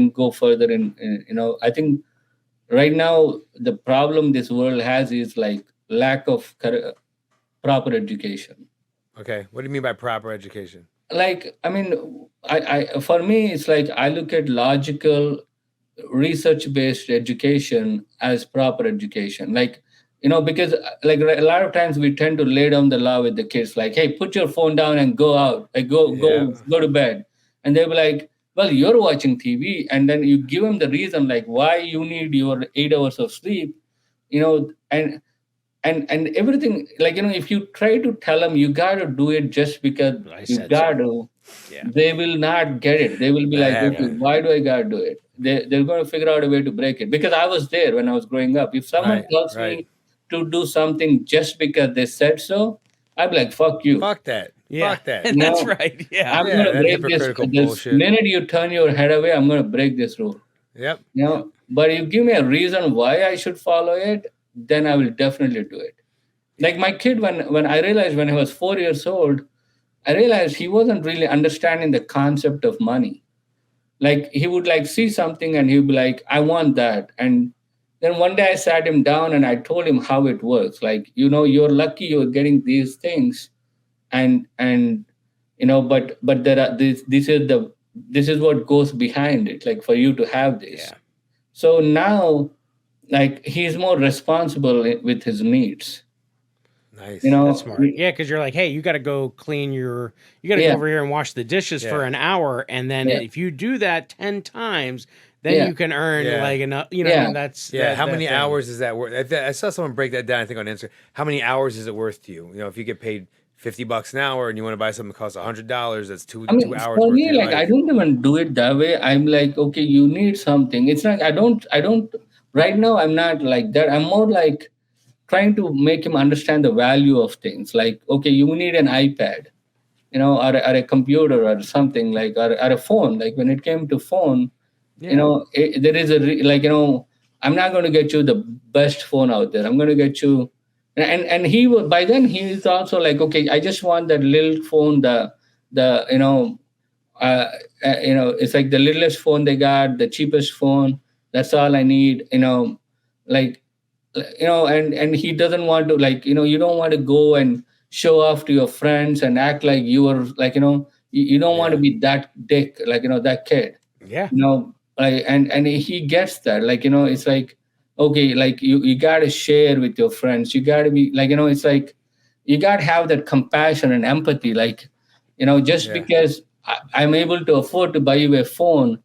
E: go further in. I think right now the problem this world has is like lack of proper education.
B: Okay, what do you mean by proper education?
E: Like, I mean, I for me, it's like I look at logical, research-based education as proper education. Like, because like a lot of times we tend to lay down the law with the kids, like, hey, put your phone down and go out, like go to bed, and they'll be like, well, you're watching TV, and then you give them the reason like why you need your 8 hours of sleep, and everything, like, if you try to tell them you got to do it just because you got to, they will not get it. They will be like, okay, why do I got to do it? They're going to figure out a way to break it, because I was there when I was growing up. If someone tells me to do something just because they said so, I'd be like, fuck you.
B: Fuck that.
D: Yeah.
B: Fuck that.
D: That's right. Yeah.
E: I'm going to break
B: hypocritical
E: this
B: bullshit.
E: minute you turn your head away, I'm going to break this rule.
B: Yep.
E: But you give me a reason why I should follow it, then I will definitely do it. Like my kid, when I realized when he was 4 years old, I realized he wasn't really understanding the concept of money. Like he would like see something and he'd be like, I want that. And then one day I sat him down and I told him how it works. Like, you're lucky you're getting these things. And but there are this is what goes behind it, like for you to have this.
D: Yeah.
E: So now, like, he's more responsible with his needs.
B: Nice.
D: That's smart. Yeah, because you're like, hey, you got to go go over here and wash the dishes for an hour, and then if you do that 10 times, then you can earn like enough. That's
B: how many hours is that worth? I saw someone break that down, I think, on Instagram. How many hours is it worth to you? If you get paid $50 an hour and you want to buy something that costs $100, that's two hours.
E: For
B: worth
E: me,
B: of your
E: like,
B: life.
E: I don't even do it that way. I'm like, okay, you need something. It's like I don't. Right now, I'm not like that. I'm more like, trying to make him understand the value of things. Like, okay, you need an iPad, or a computer or something, like, or a phone. Like when it came to phone, there is I'm not going to get you the best phone out there. I'm going to get you, and he will, by then he is also like, okay, I just want that little phone, the uh, it's like the littlest phone they got, the cheapest phone. That's all I need. Like, and he doesn't want to, like, you don't want to go and show off to your friends and act like you are, like, you don't want to be that dick, like, that kid.
D: Yeah.
E: Like, and he gets that, like, it's like, okay, like, you got to share with your friends. You got to be like, it's like, you got to have that compassion and empathy. Like, just because I'm able to afford to buy you a phone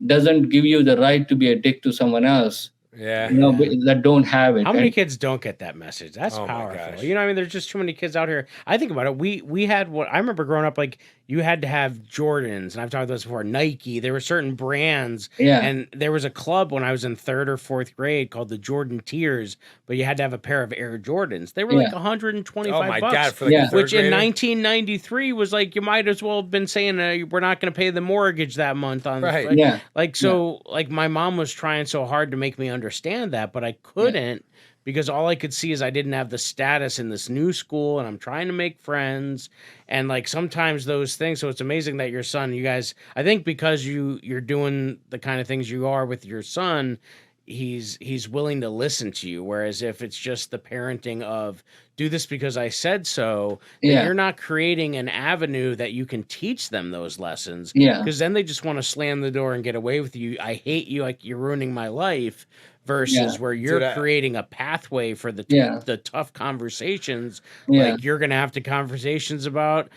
E: doesn't give you the right to be a dick to someone else.
B: Yeah.
E: That don't have it.
D: How many kids don't get that message? That's
B: Oh my
D: powerful.
B: gosh.
D: You know, I mean, there's just too many kids out here. I think about it. We had what I remember growing up, like you had to have Jordans, and I've talked about this before. Nike. There were certain brands,
E: Yeah.
D: and there was a club when I was in 3rd or 4th grade called the Jordan Tiers, but you had to have a pair of Air Jordans. They were like
E: Yeah.
D: 125
B: Oh my
D: bucks.
B: God! For like
E: Yeah.
B: a third
D: Which in
B: grader?
D: 1993 was like, you might as well have been saying we're not going to pay the mortgage that month on
B: Right.
D: the
E: Yeah.
D: like, so like my mom was trying so hard to make me understand that, but I couldn't because all I could see is I didn't have the status in this new school, and I'm trying to make friends, and like sometimes those things. So it's amazing that your son, you guys, I think because you're doing the kind of things you are with your son, he's willing to listen to you. Whereas if it's just the parenting of do this because I said so, then
E: Yeah.
D: you're not creating an avenue that you can teach them those lessons.
E: Yeah.
D: Because then they just want to slam the door and get away with you. I hate you, like you're ruining my life. Versus
E: Yeah.
D: where you're
B: Dude,
D: creating a pathway for the
E: Yeah.
D: the tough conversations.
E: Yeah.
D: Like you're gonna have to conversations about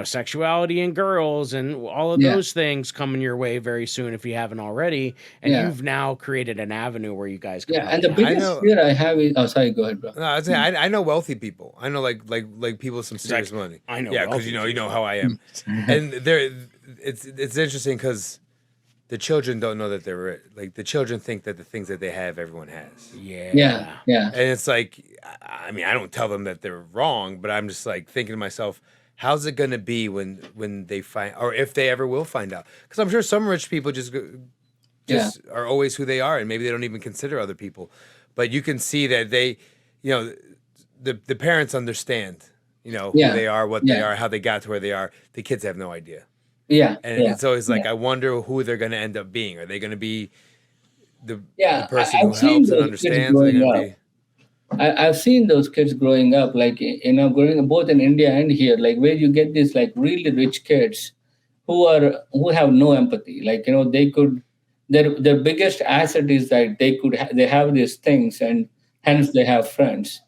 D: sexuality and girls and all of
E: Yeah.
D: those things coming your way very soon if you haven't already. And
E: Yeah.
D: you've now created an avenue where you guys can
E: Yeah. And the
D: probably have
E: biggest
B: know-
E: fear I have is, sorry, go ahead, bro.
B: No, I'd say I know wealthy people. I know like people with some serious money.
D: I know
B: Yeah, because
D: wealthy
B: you know how I am, and it's interesting because the children don't know that they're rich. Like the children think that the things that they have, everyone has.
D: Yeah.
E: Yeah. Yeah.
B: And it's like, I mean, I don't tell them that they're wrong, but I'm just like thinking to myself, how's it going to be when they find, or if they ever will find out? Because I'm sure some rich people just are always who they are, and maybe they don't even consider other people. But you can see that they, the parents understand, who
E: Yeah.
B: they are, what they
E: Yeah.
B: are, how they got to where they are. The kids have no idea.
E: Yeah.
B: And
E: Yeah.
B: it's always like, I wonder who they're going to end up being. Are they going to be the
E: Yeah,
B: person
E: I've
B: who
E: seen
B: helps and
E: those kids
B: understands? Are they
E: growing
B: going to
E: up.
B: be?
E: I've seen those kids growing up, like, growing up both in India and here, like where you get these like really rich kids who have no empathy. Like, they could, their biggest asset is that they have these things, and hence they have friends.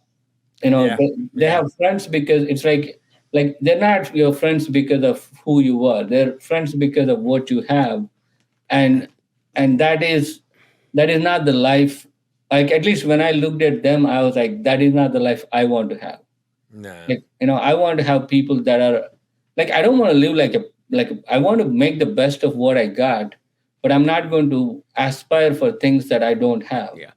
B: Yeah.
E: They have friends because it's like they're not your friends because of who you are. They're friends because of what you have, and that is not the life. Like, at least when I looked at them, I was like, that is not the life I want to have.
B: Nah.
E: Like, I want to have people that are like, I don't want to live I want to make the best of what I got, but I'm not going to aspire for things that I don't have.
D: Yeah.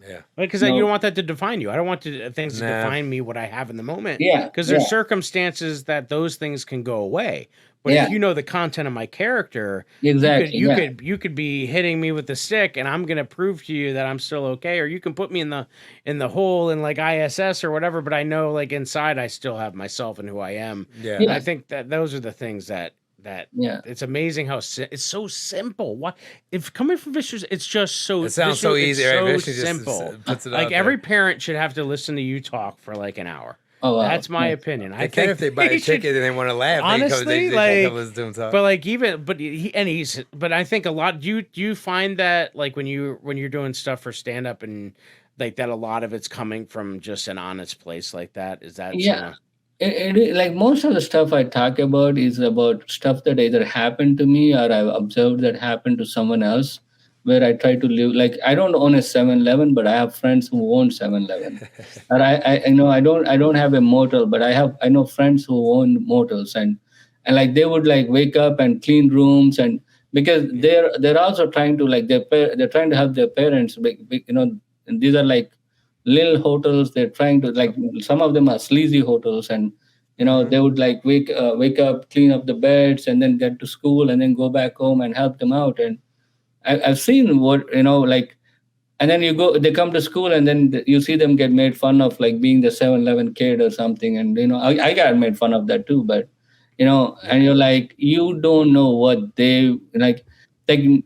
B: Yeah.
D: Because
E: No.
D: you don't want that to define you. I don't want things to
B: Nah.
D: define me, what I have in the moment.
E: Yeah,
D: Because there's
E: yeah.
D: circumstances that those things can go away. But
E: Yeah.
D: if you know the content of my character,
E: Exactly.
D: you could be hitting me with the stick, and I'm gonna prove to you that I'm still okay. Or you can put me in the hole in like ISS or whatever. But I know like inside I still have myself and who I am.
B: Yeah.
D: And I think that those are the things that
E: Yeah.
D: it's amazing how it's so simple. What if coming from Vishnu, it's just so
B: It sounds
D: Vishnu,
B: so
D: it's
B: easy, right?
D: so
B: Vishnu just
D: simple.
B: puts it
D: Like
B: out
D: every
B: there.
D: parent should have to listen to you talk for like an hour.
E: Oh, wow.
D: That's my
E: Yeah.
D: opinion.
B: They
D: I
B: can
D: think
B: if they buy a
D: should-
B: ticket and they want to laugh.
D: Honestly,
B: they
D: like,
B: come listen to him talk.
D: but like but I think a lot. Do you find that like when you're doing stuff for stand up and like that a lot of it's coming from just an honest place like that? Is that
E: Yeah. Like most of the stuff I talk about is about stuff that either happened to me or I've observed that happened to someone else, where I try to live. Like, I don't own a 7-Eleven, but I have friends who own 7-Eleven. Or I don't have a motel, but I know friends who own motels, and like they would like wake up and clean rooms, and because they're also trying to like they're trying to help their parents. And these are like little hotels. They're trying to like, some of them are sleazy hotels, and they would like wake up, clean up the beds, and then get to school, and then go back home and help them out. And I've seen what like, and then they come to school, and then you see them get made fun of, like being the 7-Eleven kid or something. And I got made fun of that too. But and you're like, you don't know what they like.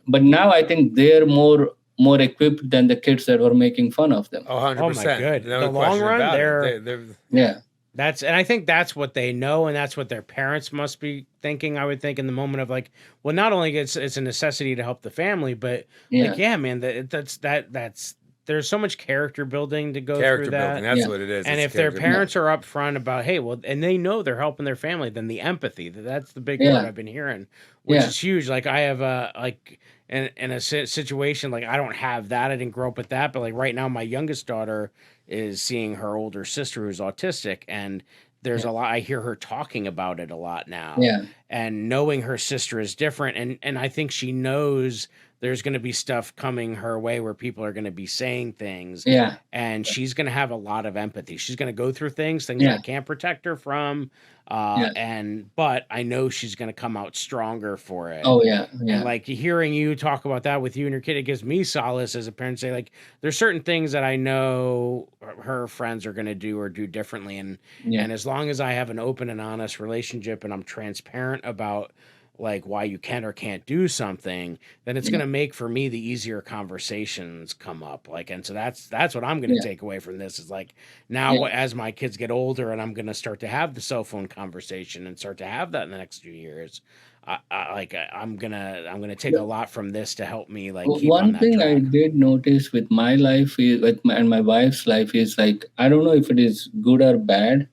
E: But now I think they're more equipped than the kids that were making fun of them.
B: Oh, 100%.
D: Oh my good.
B: No
D: The long
B: question
D: run,
B: about it.
D: they're
E: Yeah.
D: and I think that's what they know, and that's what their parents must be thinking. I would think in the moment of like, well, not only it's a necessity to help the family, but like, yeah, man, that's there's so much character building to go
B: Character
D: through that.
B: building, that's
E: Yeah.
B: what it is.
D: And
B: It's
D: if their
B: character
D: parents are upfront about, hey, well, and they know they're helping their family, then the empathy, that's the big word
E: Yeah.
D: I've been hearing, which
E: Yeah.
D: is huge. Like I have like in a situation, like I don't have that. I didn't grow up with that, but like right now, my youngest daughter is seeing her older sister who's autistic, and there's a lot, I hear her talking about it a lot now.
E: Yeah.
D: And knowing her sister is different, and I think she knows there's going to be stuff coming her way where people are going to be saying things,
E: Yeah.
D: and she's going to have a lot of empathy. She's going to go through things that
E: Yeah.
D: I can't protect her from,
E: Yeah.
D: but I know she's going to come out stronger for it.
E: Oh yeah.
D: And
E: Yeah.
D: like hearing you talk about that with you and your kid, it gives me solace as a parent. Say like, there's certain things that I know her friends are going to do or do differently, and
E: Yeah.
D: as long as I have an open and honest relationship and I'm transparent about like why you can or can't do something, then it's
E: Yeah.
D: going to make for me the easier conversations come up. Like, and so that's what I'm going to
E: Yeah.
D: take away from this is like now
E: Yeah.
D: as my kids get older and I'm going to start to have the cell phone conversation and start to have that in the next few years. I'm gonna take a lot from this to help me like keep on
E: One
D: that
E: thing I
D: track.
E: did notice with my life is and my wife's life is like, I don't know if it is good or bad.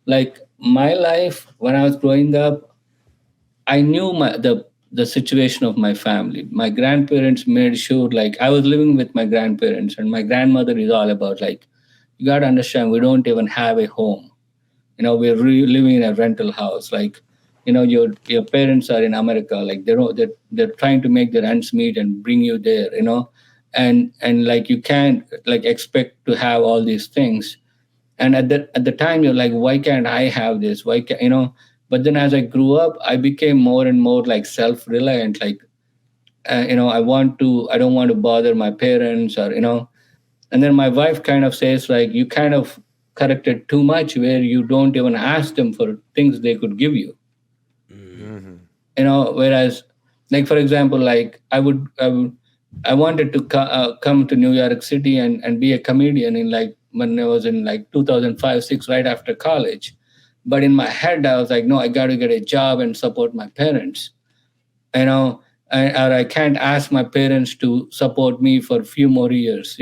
E: Like my life when I was growing up, I knew the situation of my family. My grandparents made sure, like I was living with my grandparents, and my grandmother is all about like, you got to understand, we don't even have a home. We're living in a rental house. Like, your parents are in America. Like they're trying to make their ends meet and bring you there. And like you can't like expect to have all these things. And at the time you're like, why can't I have this? Why can't But then as I grew up, I became more and more like self-reliant. Like, I don't want to bother my parents or. And then my wife kind of says like, you kind of corrected too much where you don't even ask them for things they could give you. Whereas like, for example, like I wanted to come to New York City and be a comedian in like when I was in like 2005-6, right after college. But in my head, I was like, no, I got to get a job and support my parents, or I can't ask my parents to support me for a few more years,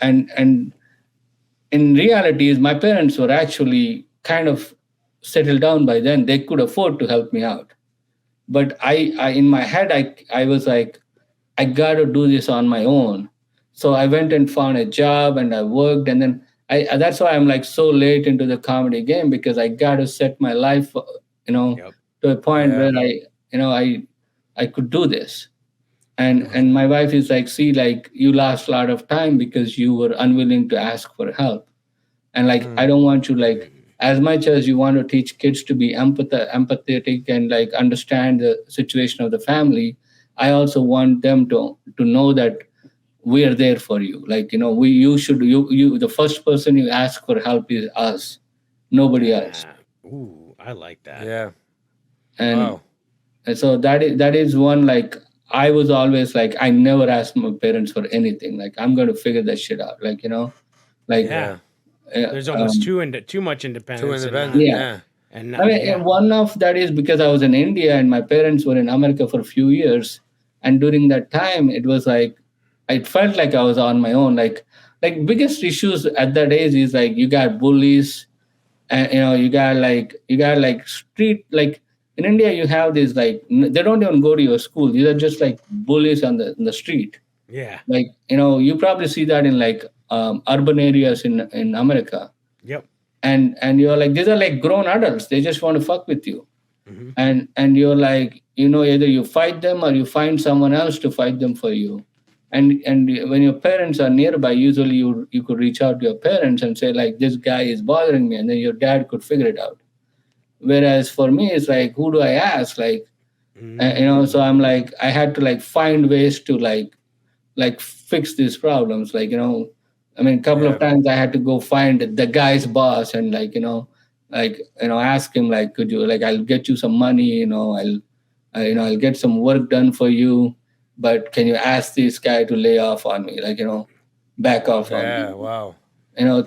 E: and in reality, is my parents were actually kind of settled down by then. They could afford to help me out. But I in my head, I was like, I got to do this on my own. So I went and found a job and I worked, and then that's why I'm like so late into the comedy game, because I got to set my life,
D: Yep.
E: to a point
B: Yeah.
E: where I could do this. And my wife is like, see, like you lost a lot of time because you were unwilling to ask for help. And like, I don't want you, like, as much as you want to teach kids to be empathetic and like understand the situation of the family, I also want them to know that we are there for you. Like, you the first person you ask for help is us, nobody else.
D: Ooh, I like that.
B: Yeah.
E: And,
B: Wow.
E: and so that is one, like, I was always like, I never asked my parents for anything. Like, I'm going to figure that shit out. Like, like,
D: Yeah.
E: uh,
D: There's almost
E: um,
D: too much independence.
B: Too
D: and
B: independent.
E: Yeah.
B: Yeah.
D: And
E: I mean, and one of that is because I was in India and my parents were in America for a few years. And during that time, it was like, I felt like I was on my own. Like biggest issues at that age is like, you got bullies, and you got like street, like in India, you have these like, they don't even go to your school. These are just like bullies on the street.
D: yeah.
E: Like, you probably see that in like urban areas in America.
D: Yep.
E: And you're like, these are like grown adults. They just want to fuck with you.
D: Mhm.
E: And you're like, either you fight them or you find someone else to fight them for you. and when your parents are nearby, usually you could reach out to your parents and say like, this guy is bothering me, and then your dad could figure it out. Whereas for me, it's like, who do I ask? Like, so I'm like, I had to like find ways to like fix these problems. Like, I mean, a couple of times I had to go find the guy's boss and ask him like, could you, like, I'll get you some money, I'll get some work done for you, but can you ask this guy to lay off on me? Like, back off on me.
B: Yeah, wow.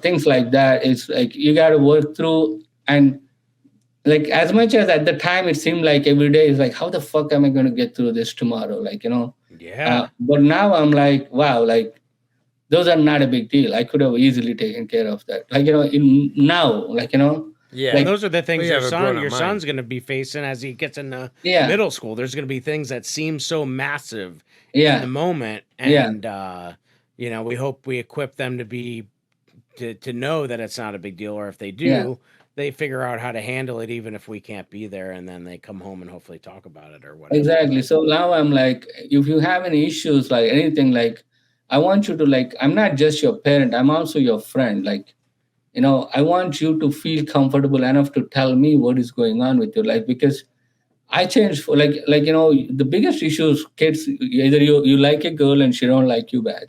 E: Things like that. It's like you got to work through. And like, as much as at the time it seemed like every day is like, how the fuck am I going to get through this tomorrow? Like, but now I'm like, wow, like those are not a big deal. I could have easily taken care of that. Like, in now, like,
D: yeah,
E: like,
D: those are the things
B: we
D: your
B: have a grown-up mind.
D: son's going to be facing as he gets into
E: Yeah.
D: middle school. There's going to be things that seem so massive
E: Yeah.
D: in the moment, and we hope we equip them to know that it's not a big deal, or if they do, they figure out how to handle it, even if we can't be there, and then they come home and hopefully talk about it or whatever.
E: Exactly. So now I'm like, if you have any issues, like anything, like I want you to, like, I'm not just your parent, I'm also your friend. Like, I want you to feel comfortable enough to tell me what is going on with your life, because I changed for the biggest issues, kids, either you like a girl and she don't like you back,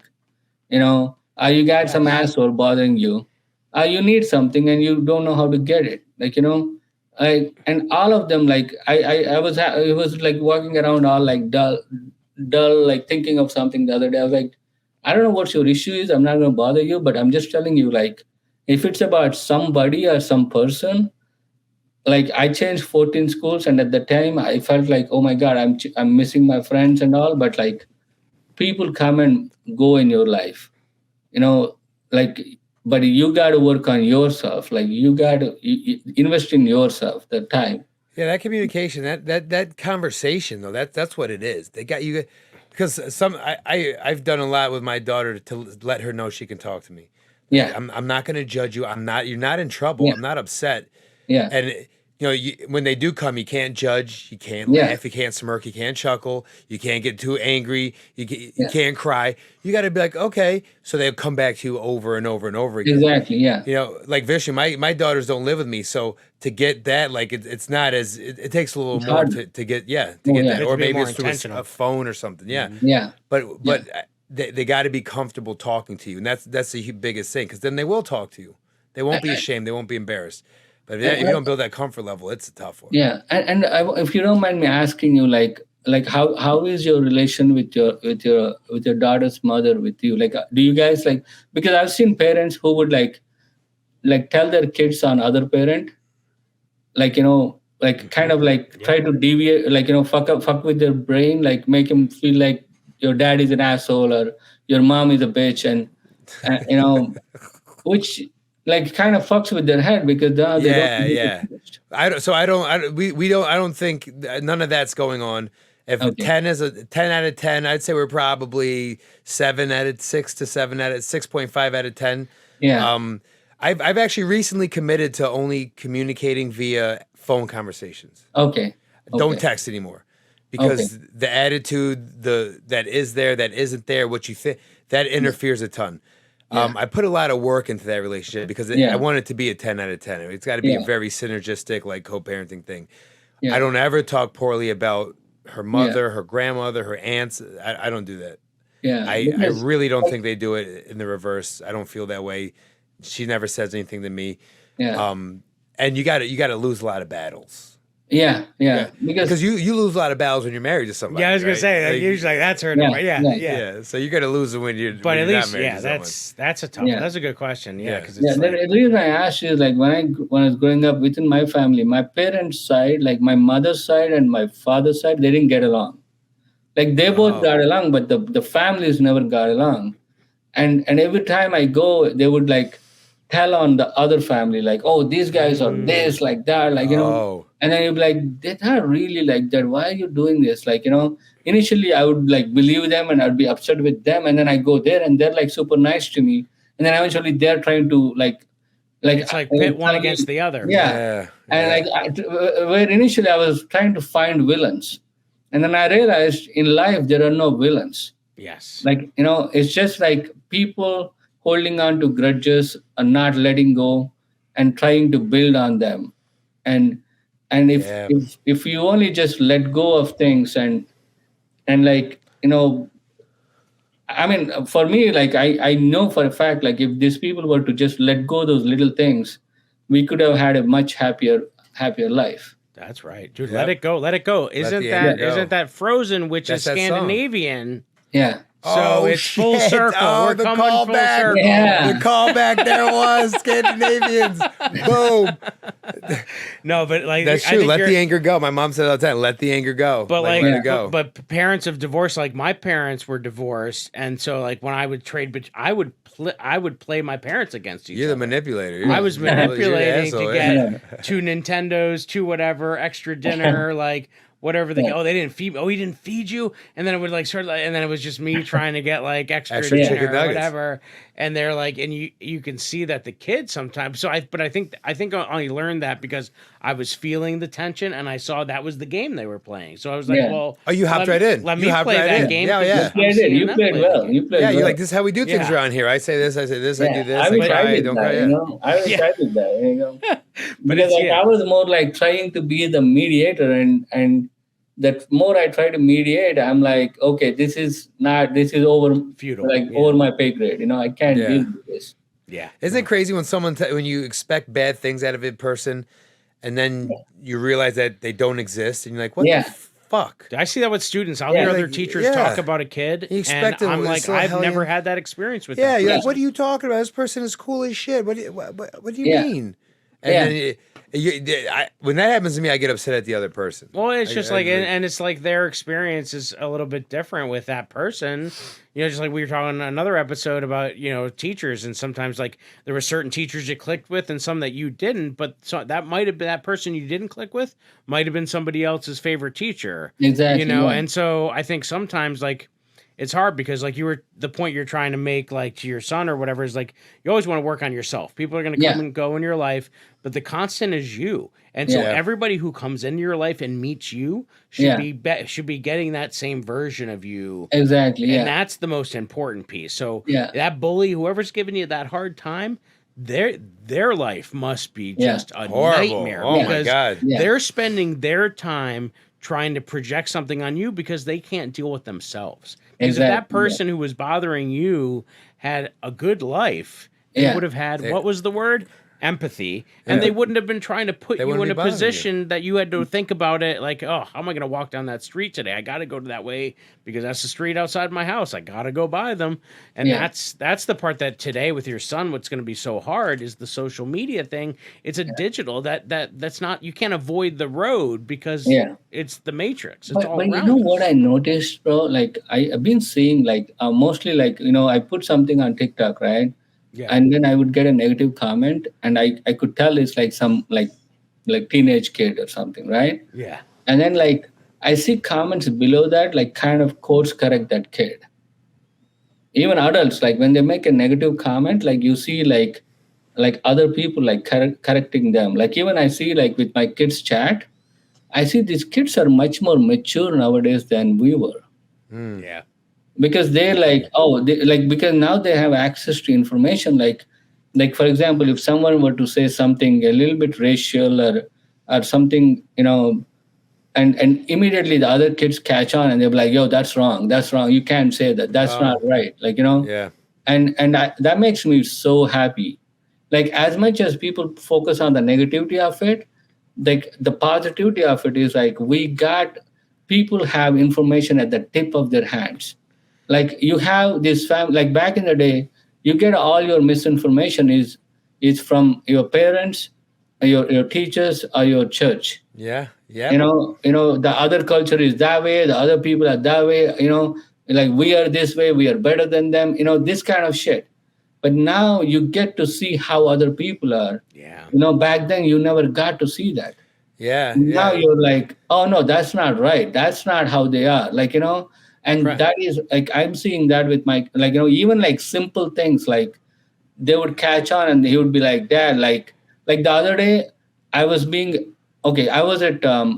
E: you got some asshole bothering you, you need something and you don't know how to get it, and all of them, like I was like walking around all like dull, like thinking of something the other day. I was like, I don't know what your issue is. I'm not going to bother you, but I'm just telling you, like, if it's about somebody or some person, like I changed 14 schools, and at the time I felt like, oh my God, I'm missing my friends and all, but like people come and go in your life, like, but you got to work on yourself. Like you got to invest in yourself, the time.
B: Yeah, that communication, that conversation though, that's what it is. They got you, because I've done a lot with my daughter to let her know she can talk to me.
E: Yeah,
B: I'm not going to judge you. You're not in trouble.
E: Yeah.
B: I'm not upset.
E: Yeah,
B: And when they do come, you can't judge, you can't laugh, you can't smirk, you can't chuckle, you can't get too angry, you can't cry. You got to be like, okay. So they'll come back to you over and over and over again.
E: exactly. Yeah,
B: Like Vishnu, my daughters don't live with me, so to get that, like it's not as it takes a little
E: It's
B: more
E: hard.
B: to get
E: yeah.
B: that,
D: It
B: or
D: has to be
B: maybe
D: more
B: it's through
D: intentional.
B: a phone or something. Yeah,
E: yeah,
B: but they got to be comfortable talking to you, and that's the biggest thing, because then they will talk to you. They won't be ashamed. They won't be embarrassed. But if you don't build that comfort level, it's a tough one.
E: yeah. And if you don't mind me asking you, like how is your relation with your daughter's mother with you? Like, do you guys like? Because I've seen parents who would like tell their kids on other parent, like like kind of like try to deviate, like fuck with their brain, like make them feel like your dad is an asshole or your mom is a bitch, and which like kind of fucks with their head, because they don't.
B: I don't think none of that's going on. If 10 is a 10 out of 10, I'd say we're probably 6 to 7 out of 6.5 out of 10.
E: Yeah.
B: I've actually recently committed to only communicating via phone conversations.
E: Okay.
B: Don't text anymore, because the attitude, that is there, that isn't there, what you think, that interferes a ton. I put a lot of work into that relationship, because I want it to be a 10 out of 10. It's got to be a very synergistic, like co-parenting thing.
E: Yeah.
B: I don't ever talk poorly about her mother, her grandmother, her aunts. I don't do that.
E: Yeah.
B: I really don't think they do it in the reverse. I don't feel that way. She never says anything to me.
E: Yeah.
B: And you got to lose a lot of battles.
E: Yeah.
B: Because you lose a lot of battles when you're married to somebody.
D: Yeah, I was gonna
B: right?
D: say
B: Like,
D: usually that's her. Yeah.
B: So you got to lose it when you're.
D: But
B: when
D: at
B: you're
D: least,
B: not married to someone.
D: that's a tough.
E: Yeah.
D: That's a good question. Yeah, because
E: Yeah, the reason I asked you is like when I was growing up within my family, my parents' side, like my mother's side and my father's side, they didn't get along. Like they both got along, but the families never got along. And every time I go, they would like tell on the other family, like, oh, these guys are this, like that, like, and then you'd be like, they're not really like that. Why are you doing this? Like, initially I would like believe them and I'd be upset with them. And then I go there and they're like super nice to me. And then eventually they're trying to like
D: it's like pit one against the other.
E: Yeah. And where initially I was trying to find villains. And then I realized in life there are no villains.
D: Yes.
E: Like, it's just like people holding on to grudges and not letting go and trying to build on them. And if
B: Yeah.
E: if you only just let go of things and like, I mean, for me, like I know for a fact, like if these people were to just let go those little things, we could have had a much happier life.
D: That's right, dude.
B: Yep.
D: Let it go. Let it go. Isn't
B: the anger
D: that
B: go.
D: isn't that Frozen, which
B: That's
D: is
B: that song.
D: Scandinavian?
E: Yeah.
D: So it's full circle.
B: Oh,
D: We're
B: the
D: coming full
B: callback.
D: circle.
E: Yeah.
B: The callback there was Scandinavians. Boom.
D: No, but like
B: That's
D: I
B: true.
D: think
B: Let
D: you're-
B: the anger go. My mom said all the time, let the anger go.
D: But like,
B: let it go.
D: but parents of divorce, like my parents were divorced, and so like when I would trade, but I would play my parents against each
B: You're the
D: other.
B: manipulator.
D: I was
B: You're the
D: manipulating
B: asshole,
D: to
B: yeah.
D: get 2 Nintendos, 2 whatever, extra dinner, like whatever they they didn't feed he didn't feed you, and then it would like sort of like, and then it was just me trying to get like extra
B: Extra
D: dinner
B: chicken
D: or
B: nuggets.
D: whatever, and they're like, and you can see that the kids sometimes, I think I only learned that because I was feeling the tension and I saw that was the game they were playing, so I was like,
E: Yeah.
D: well,
B: Oh, you hopped
D: let-
B: right in.
D: Let
B: You
D: me
B: hopped
D: play
B: right
D: that
B: in.
D: game.
B: Yeah,
D: because
B: yeah.
D: I'm
E: You played it.
D: seeing
E: You
D: them
E: played
D: play the
E: well.
D: game.
E: You played
B: Yeah,
E: well.
B: you're like, this is how we do things
D: Yeah.
B: around here. I say this, I do this,
E: Yeah,
B: I
E: I was
B: cry,
E: right with
B: don't
E: that,
B: cry. Yeah.
E: I was
D: Yeah.
E: right with that,
D: But
E: because
D: it's,
E: like,
D: yeah.
E: I was more like trying to be the mediator, and that more I try to mediate, I'm like, okay, this is over,
D: Futile,
E: like
D: yeah.
E: over my pay grade. I can't
B: Yeah.
E: deal with this.
D: Yeah.
B: Isn't it crazy when when you expect bad things out of a person and then you realize that they don't exist and you're like, what
E: Yeah.
B: the fuck?
D: I see that with students. I'll
E: Yeah.
D: hear other
B: Like,
D: teachers
B: yeah.
D: talk about a kid,
B: You
D: and
B: expect it,
D: I'm
B: it's
D: like,
B: so
D: I've
B: hellion.
D: never had that experience with
B: Yeah,
D: that
B: you're like,
D: person.
B: what are you talking about? This person is cool as shit. What do you
E: Yeah.
B: mean? And
E: Yeah.
B: then when that happens to me, I get upset at the other person.
D: Well, it's just like,
B: I-
D: and it's like their experience is a little bit different with that person. Just like we were talking in another episode about, teachers, and sometimes like there were certain teachers you clicked with and some that you didn't, but so that might have been that person you didn't click with might have been somebody else's favorite teacher.
E: Exactly, yeah.
D: And so I think sometimes like it's hard because like the point you're trying to make like to your son or whatever is like you always want to work on yourself. People are going to come
E: Yeah.
D: and go in your life, but the constant is you. And so
E: Yeah.
D: everybody who comes into your life and meets you should
E: Yeah.
D: should be getting that same version of you.
E: Exactly.
D: And
E: Yeah.
D: that's the most important piece. So
E: Yeah.
D: that bully, whoever's giving you that hard time, their life must be
E: Yeah.
D: just a
B: Horrible.
D: nightmare.
B: Oh my
D: because
B: God.
E: Yeah.
D: they're spending their time trying to project something on you because they can't deal with themselves. Because if that
E: Exactly, yeah.
D: person who was bothering you had a good life, they
E: Yeah.
D: would have had
B: They-
D: what was the word? Empathy, and they wouldn't have been trying to put
B: They
D: you
B: wouldn't
D: in
B: be
D: a
B: bothering
D: position that you had to think about it like, oh, how am I going to walk down that street today? I got to go to that way because that's the street outside my house. I got to go by them. And
E: Yeah.
D: that's the part that today with your son, what's going to be so hard is the social media thing. It's a digital that's not, you can't avoid the road because
E: Yeah.
D: it's the matrix. It's
E: But,
D: all
E: but you
D: around
E: know
D: us.
E: what I noticed, bro? Like I've been seeing like mostly like I put something on TikTok, right?
D: Yeah.
E: And then I would get a negative comment, and I could tell it's like some like teenage kid or something, right?
D: Yeah.
E: And then like I see comments below that like kind of course correct that kid. Even adults, like when they make a negative comment, like you see like other people like correcting them. Like even I see like with my kids chat, I see these kids are much more mature nowadays than we were.
D: Yeah.
E: Because they're like because now they have access to information, like for example, if someone were to say something a little bit racial or something, and immediately the other kids catch on and they're like, yo, that's wrong, you can't say that, that's not right,
B: Yeah.
E: and that makes me so happy. Like as much as people focus on the negativity of it, like the positivity of it is like people have information at the tip of their hands. Like you have this family, like back in the day, you get all your misinformation is from your parents, your teachers, or your church.
B: Yeah. Yeah.
E: The other culture is that way, the other people are that way, like we are this way, we are better than them, this kind of shit. But now you get to see how other people are.
D: Yeah.
E: Back then you never got to see that.
B: Yeah.
E: Now
B: Yeah.
E: you're like, oh no, that's not right, that's not how they are, and
B: Right.
E: that is like I'm seeing that with my even like simple things, like they would catch on and he would be like, dad, like the other day I was at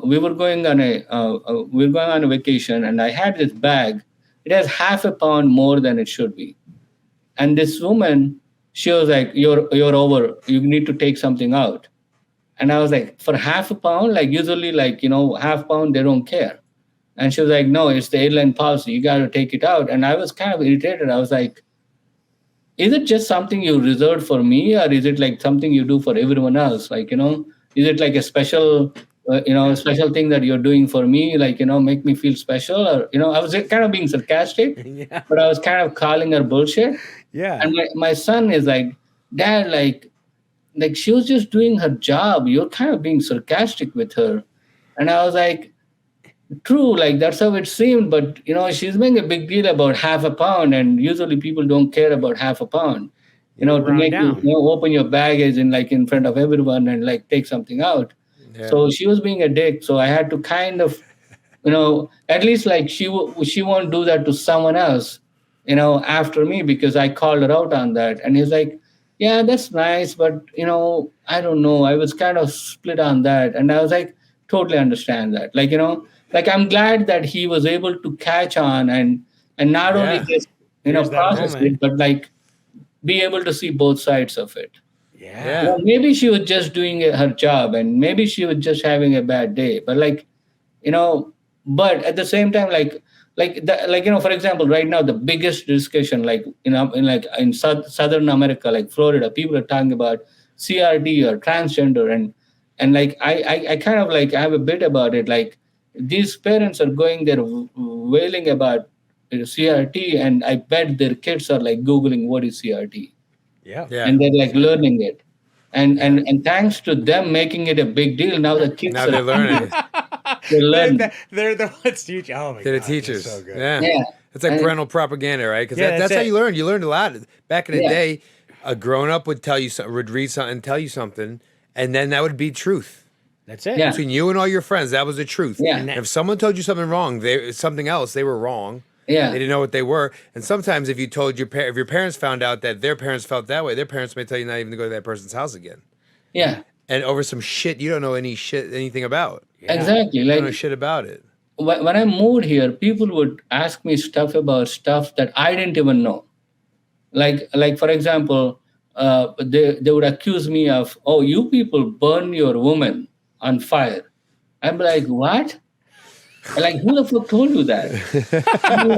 E: we were going on a vacation, and I had this bag it has half a pound more than it should be. And this woman, she was like, you're over. You need to take something out. And I was like, for half a pound, like usually like, half pound, they don't care. And she was like, no, it's the airline policy. You got to take it out. And I was kind of irritated. I was like, is it just something you reserved for me, or is it like something you do for everyone else? Like, is it like a special, special thing that you're doing for me? Like, make me feel special, or, I was kind of being sarcastic,
B: Yeah.
E: but I was kind of calling her bullshit.
B: Yeah.
E: And my son is like, Dad, like she was just doing her job. You're kind of being sarcastic with her. And I was like, true, like that's how it seemed, but she's making a big deal about half a pound, and usually people don't care about half a pound. To
D: round
E: make
D: down.
E: you open your baggage and like in front of everyone and like take something out.
B: Yeah.
E: So she was being a dick. So I had to kind of, at least like she won't do that to someone else, after me, because I called her out on that. And he's like, yeah, that's nice, but I don't know. I was kind of split on that, and I was like, totally understand that. Like like I'm glad that he was able to catch on and not only just
D: Here's that
E: process
D: moment.
E: it, but like be able to see both sides of it.
B: Yeah.
E: Well, maybe she was just doing her job, and maybe she was just having a bad day. But like, but at the same time, for example, right now the biggest discussion, like in Southern America, like Florida, people are talking about CRT or transgender, and like I kind of like have a bit about it. Like these parents are going there wailing about CRT, and I bet their kids are like Googling what is CRT.
B: Yeah.
E: And they're like learning it, and thanks to them making it a big deal, now the kids
B: Now
E: are
B: they're learning.
E: They learn.
D: They're the ones teaching. Oh my
B: They're the
D: God,
B: teachers.
D: that's so good.
B: Yeah.
E: Yeah.
B: It's like
E: And-
B: parental propaganda, right? Because
D: Yeah,
B: that's
D: that's
B: how
D: it.
B: you learn. You learned a lot. Back in the
E: Yeah.
B: day, a grown up would tell you something, would read something, tell you something, and then that would be truth.
D: That's it.
E: Yeah.
B: Between you and all your friends, that was the truth.
E: Yeah.
B: And if someone told you something wrong, something else, they were wrong.
E: Yeah.
B: They didn't know what they were. And sometimes if you told if your parents found out that their parents felt that way, their parents may tell you not even to go to that person's house again.
E: Yeah,
B: And over some shit you don't know anything about.
E: exactly.
B: You don't know
E: Like
B: shit about it.
E: when I moved here, people would ask me stuff about stuff that I didn't even know. Like for example, they would accuse me of, oh, you people burn your woman on fire. I'm like, what? Like, who the fuck told you that? I'm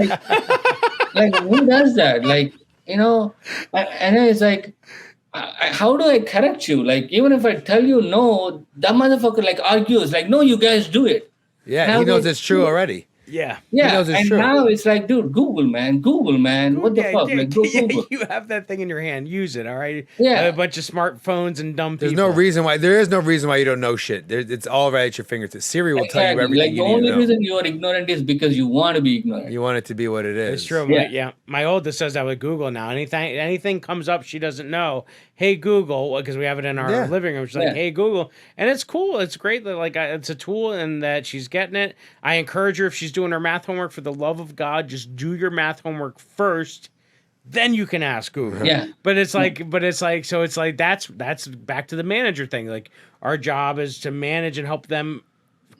E: like, who does that? Like, and it's like, how do I correct you? Like, even if I tell you no, that motherfucker like argues, like, no, you guys do it.
B: Yeah,
E: Now
B: he knows
E: they-
B: it's true already.
D: Yeah.
E: Yeah,
B: knows it's
E: and
B: true.
E: now it's like, dude, Google, man, what the
D: Yeah,
E: fuck?
D: yeah,
E: Like, go
D: yeah,
E: Google.
D: you have that thing in your hand. Use it. All right.
E: Yeah.
D: I have a bunch of smartphones and dumb
B: There is
D: people.
B: no reason why you don't know shit. It's all right at your fingertips. Siri will tell you
E: Exactly.
B: everything
E: Like, the
B: you need
E: only
B: to know.
E: reason you are ignorant is because you want to be ignorant.
B: You want it to be what it is.
D: It's true.
E: Yeah.
D: My oldest says that with Google now. Anything comes up she doesn't know. Hey Google, because we have it in our
B: Yeah.
D: living room. She's
E: Yeah.
D: like, hey Google, and it's cool. It's great that it's a tool and that she's getting it. I encourage her if she's doing her math homework, for the love of God, just do your math homework first. Then you can ask Google.
E: Yeah.
D: But it's like that's back to the manager thing. Like our job is to manage and help them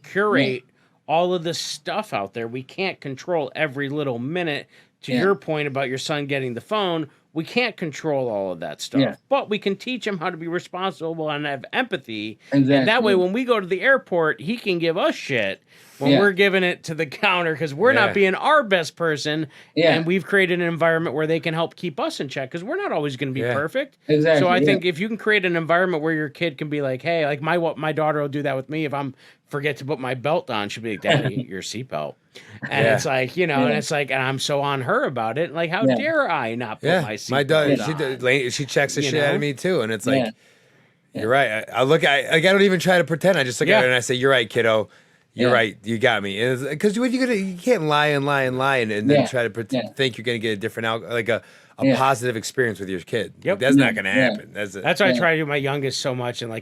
D: curate all of this stuff out there. We can't control every little minute. To
E: Yeah.
D: your point about your son getting the phone, we can't control all of that stuff.
E: Yeah.
D: But we can teach him how to be responsible and have empathy. And
E: Exactly.
D: that way, when we go to the airport, he can give us shit when
E: Yeah.
D: we're giving it to the counter because we're
B: Yeah.
D: not being our best person.
E: Yeah.
D: And we've created an environment where they can help keep us in check because we're not always going to be
B: Yeah.
D: perfect.
E: Exactly,
D: So I
E: yeah.
D: think if you can create an environment where your kid can be like, hey, like my daughter will do that with me if I'm forget to put my belt on. She'll be like, Daddy, your seatbelt. And
B: Yeah.
D: it's like, and it's like, and I'm so on her about it. Like, how
E: Yeah.
D: dare I not put
B: Yeah,
D: my seatbelt
B: my daughter,
D: on?
B: she checks the
D: You
B: shit out
D: know?
B: of me too, and it's like,
E: Yeah.
B: you're right. I look at, I don't even try to pretend. I just look at
D: Yeah.
B: her and I say, "You're right, kiddo. You're
E: Yeah.
B: right. You got me." Because you can't lie and then
E: Yeah.
B: try to pretend,
E: Yeah.
B: think you're gonna get a different a
E: Yeah.
B: positive experience with your kid.
D: Yep.
B: That's not
E: Yeah.
B: gonna
E: Yeah.
B: happen. That's
D: That's why I try to do my youngest so much. And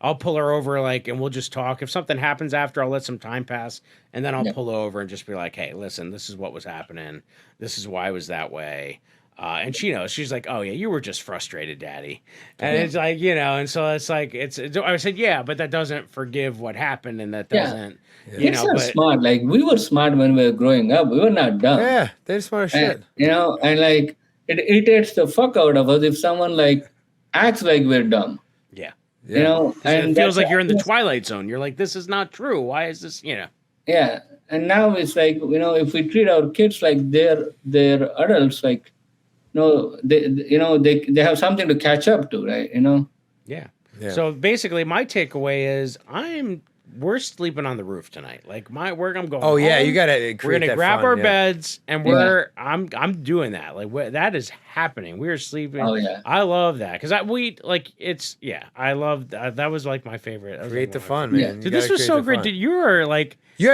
D: I'll pull her over, and we'll just talk. If something happens after, I'll let some time pass. And then I'll
E: Yeah.
D: pull over and just be like, hey, listen, this is what was happening. This is why I was that way. And she knows. She's like, "Oh yeah, you were just frustrated, Daddy." And it's like, and so it's like I said, "Yeah, but that doesn't forgive what happened, and that doesn't,
E: Kids are smart. Like we were smart when we were growing up. We were not dumb.
B: Yeah, they're smart as shit.
E: And like it irritates the fuck out of us if someone like acts like we're dumb.
D: Yeah.
E: And
D: it feels like you're in the twilight zone. You're like, this is not true. Why is this?
E: Yeah, and now it's like if we treat our kids like they're adults, like they have something to catch up to, right?
D: Yeah. So basically, my takeaway is we're sleeping on the roof tonight. Like I'm going.
B: Oh yeah,
D: home.
B: you gotta.
D: We're gonna grab our beds and I'm doing that. Like that is happening. We're sleeping.
E: Oh yeah.
D: I love that because I love that. That was like my favorite.
B: Create the fun, man.
E: Yeah.
D: Dude, this was so great. Dude, you're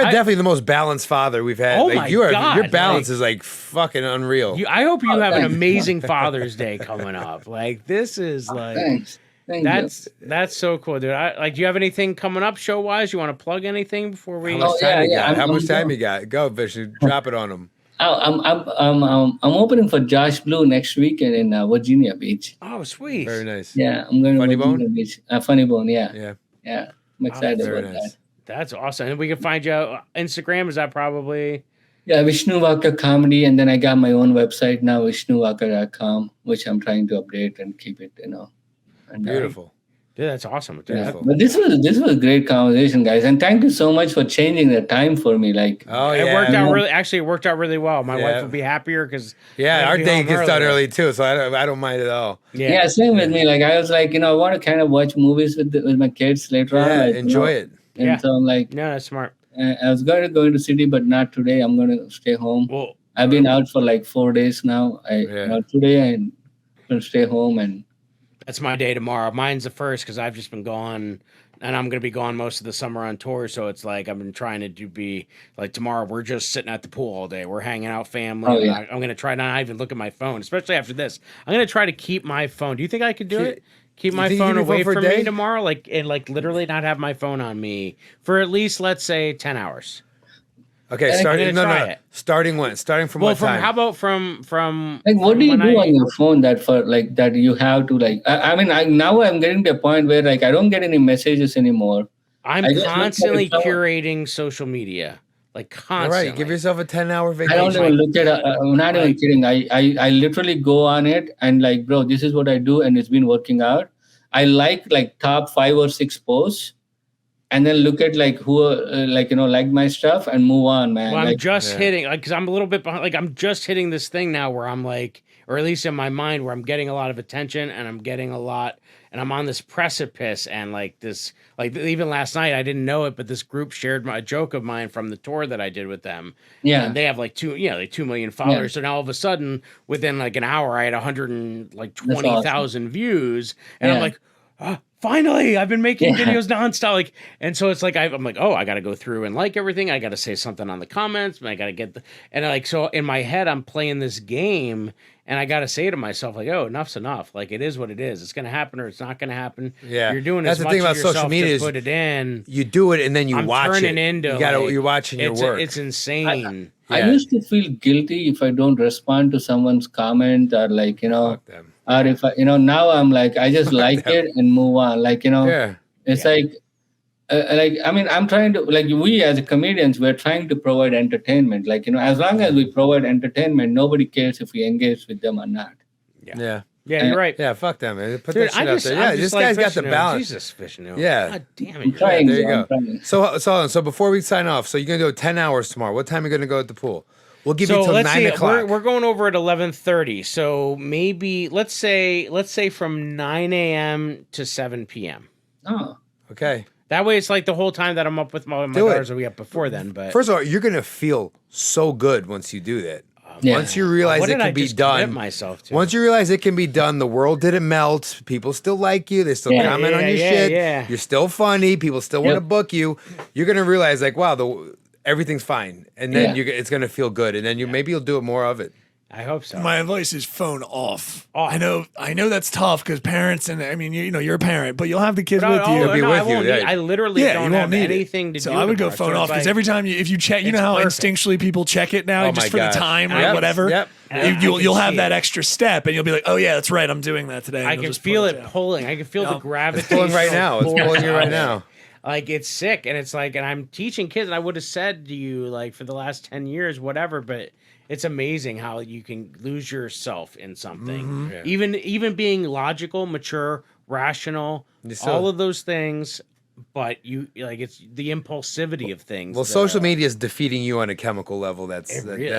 B: definitely the most balanced father we've had.
D: Oh
B: like,
D: my
B: your
D: God,
B: balance is like fucking unreal.
D: I hope you have an
E: thanks.
D: amazing Father's Day coming up. Like this is like.
E: Thanks. Thank you.
D: That's so cool, dude. Do you have anything coming up show wise? You want to plug anything before we?
B: How much time you got?
E: I'm-
B: How much
E: I'm
B: time
E: done.
B: you got? Go, Vishnu. Drop it on them.
E: I'm opening for Josh Blue next weekend in Virginia Beach.
D: Oh, sweet.
B: Very nice.
E: Yeah, I'm going
B: Funny
E: to
B: Bone?
E: Virginia Beach. Funny Bone,
B: Yeah.
E: yeah. I'm excited
B: Very
E: about
B: nice.
E: that.
D: That's awesome. And we can find you Instagram. Is that probably?
E: Yeah, Vishnu Vaka comedy, and then I got my own website now, vishnuvaka.com, which I'm trying to update and keep it, And,
B: Beautiful.
D: Dude, that's awesome. Dude,
E: Yeah. But this was a great conversation, guys, and thank you so much for changing the time for me. Like,
B: Oh
D: It
B: yeah.
D: worked out really well. My
B: Yeah.
D: wife will be happier because
B: Our day gets done early too, so I don't mind at all.
E: yeah, same with me. Like, I was like, I want to kind of watch movies with my kids later on.
B: Yeah,
E: Like,
B: enjoy it.
E: And
D: Yeah.
E: so I'm like,
D: No, that's smart.
E: I was going to go into city, but not today. I'm going to stay home.
D: Well,
E: I've been out for like 4 days now. Today I'm going to stay home and.
D: that's my day tomorrow. Mine's the first because I've just been gone, and I'm going to be gone most of the summer on tour. So it's like I've been trying to be like tomorrow. We're just sitting at the pool all day. We're hanging out, family.
E: Oh, yeah.
D: I'm going to try not even look at my phone, especially after this. I'm going to try to keep my phone. Do you think I could do it? Keep my
B: think you
D: phone
B: can
D: away
B: go for a
D: from me
B: day?
D: tomorrow, and literally not have my phone on me for at least, let's say, 10 hours.
B: Okay,
D: I'm
B: starting
D: gonna try it.
B: Starting when? Starting from
D: Well,
B: what
D: from
B: time?
D: how about from
E: Like, what do you
D: when
E: do on your phone that you have to like? Now I'm getting to a point where like I don't get any messages anymore.
D: I'm
E: I just look at
D: constantly
E: it somewhere.
D: curating social media, like
B: All
D: constantly.
B: right, give yourself a 10-hour
E: I
B: vacation.
E: don't even look at. I'm not even kidding. I literally go on it and like, bro, this is what I do, and it's been working out. I like top 5 or 6 posts, and then look at like who like my stuff and move on, man.
D: Well, I'm
E: Like,
D: just hitting, like, because I'm a little bit behind. Like, I'm just hitting this thing now where I'm like, or at least in my mind, where I'm getting a lot of attention and I'm getting a lot, and I'm on this precipice. And like this, like even last night, I didn't know it, but this group shared a joke of mine from the tour that I did with them.
E: Yeah.
D: And they have like 2 million followers. So now all of a sudden, within like an hour, I had 120,000 views, and I'm
E: Yeah.
D: like, finally, I've been making videos nonstop. Like, and so it's like I'm like, oh, I got to go through and like everything. I got to say something on the comments. I got to get and like so in my head, I'm playing this game, and I got to say to myself, like, oh, enough's enough. Like, it is what it is. It's gonna happen or it's not gonna happen.
B: Yeah.
D: You're doing
B: That's
D: as
B: the
D: much
B: thing about
D: as
B: social
D: yourself
B: media
D: to
B: is
D: put it in.
B: You do it and then you
D: I'm
B: watch
D: turning
B: it.
D: into
B: You're watching your work.
D: It's insane.
E: I
B: Yeah.
E: used to feel guilty if I don't respond to someone's comment or like
B: Fuck them.
E: or if I now I'm like I just like it and move on. Like
B: Yeah.
E: it's like I'm trying to like we as comedians we're trying to provide entertainment. Like as long as we provide entertainment, nobody cares if we engage with them or not.
B: Yeah.
D: Yeah, you're right.
B: Yeah, fuck them, man. Put
D: Dude,
B: that shit out there. Yeah,
D: I'm
B: this
D: just like
B: guy's got the
D: Vishnu.
B: balance.
D: Jesus, Vishnu.
B: Yeah.
D: God damn
E: I'm
D: it.
E: trying.
B: There you
E: I'm
B: go.
E: trying.
B: So before we sign off, so you're gonna do 10 hours tomorrow. What time are you gonna go at the pool? We'll give you till 9 o'clock.
D: We're going over at 11:30. So maybe let's say from 9 a.m. to 7 p.m.
E: Oh.
B: Okay.
D: That way, it's like the whole time that I'm up with my
B: Do it.
D: daughters will be up before then. But
B: First of all, you're gonna feel so good once you do that.
E: Yeah.
B: Once you realize
D: what
B: it
D: did I
B: can be
D: just commit
B: done.
D: myself to?
B: Once you realize it can be done, the world didn't melt. People still like you. They still
E: Yeah.
B: comment on your
D: Yeah,
B: shit.
D: yeah.
B: You're still funny. People still want to
E: Yep.
B: book you. You're gonna realize everything everything's fine, and then
E: Yeah.
B: it's gonna feel good, and then maybe you'll do it more of it.
D: I hope so.
F: My advice is phone off.
D: Off.
F: I know that's tough because parents, and I mean, you're a parent, but you'll have the kids
D: But
F: with you.
B: Be
D: no,
B: with
D: I won't
B: you, yeah.
D: need. I literally
F: Yeah,
D: don't
F: you
D: have
F: won't need
D: anything to
F: so
D: do.
F: I would
D: with
F: go
D: it.
F: phone
D: So
F: off
D: it's
F: because
D: like-
F: every time if you check, you know
D: It's
F: how
D: perfect.
F: instinctually people check it now
B: Oh
F: just
B: my
F: for
B: gosh.
F: the time or
B: Yep.
F: whatever.
B: Yep.
D: I
F: You'll
D: can
F: have
D: see
F: that
D: it.
F: extra step, and you'll be like, oh yeah, that's right, I'm doing that today. and
D: I
F: you'll
D: can
F: just put
D: feel it
F: down.
D: pulling. I can feel the
F: Yep.
D: gravity.
B: It's pulling right now. It's pulling you right now.
D: Like it's sick, and it's like, and I'm teaching kids, and I would have said to you like for the last 10 years, whatever, but it's amazing how you can lose yourself in something,
B: Yeah.
D: even being logical, mature, rational,
B: still-
D: all of those things. But you like it's the impulsivity of things.
B: Well, social media is defeating you on a chemical level. That's
D: Did
B: not
D: you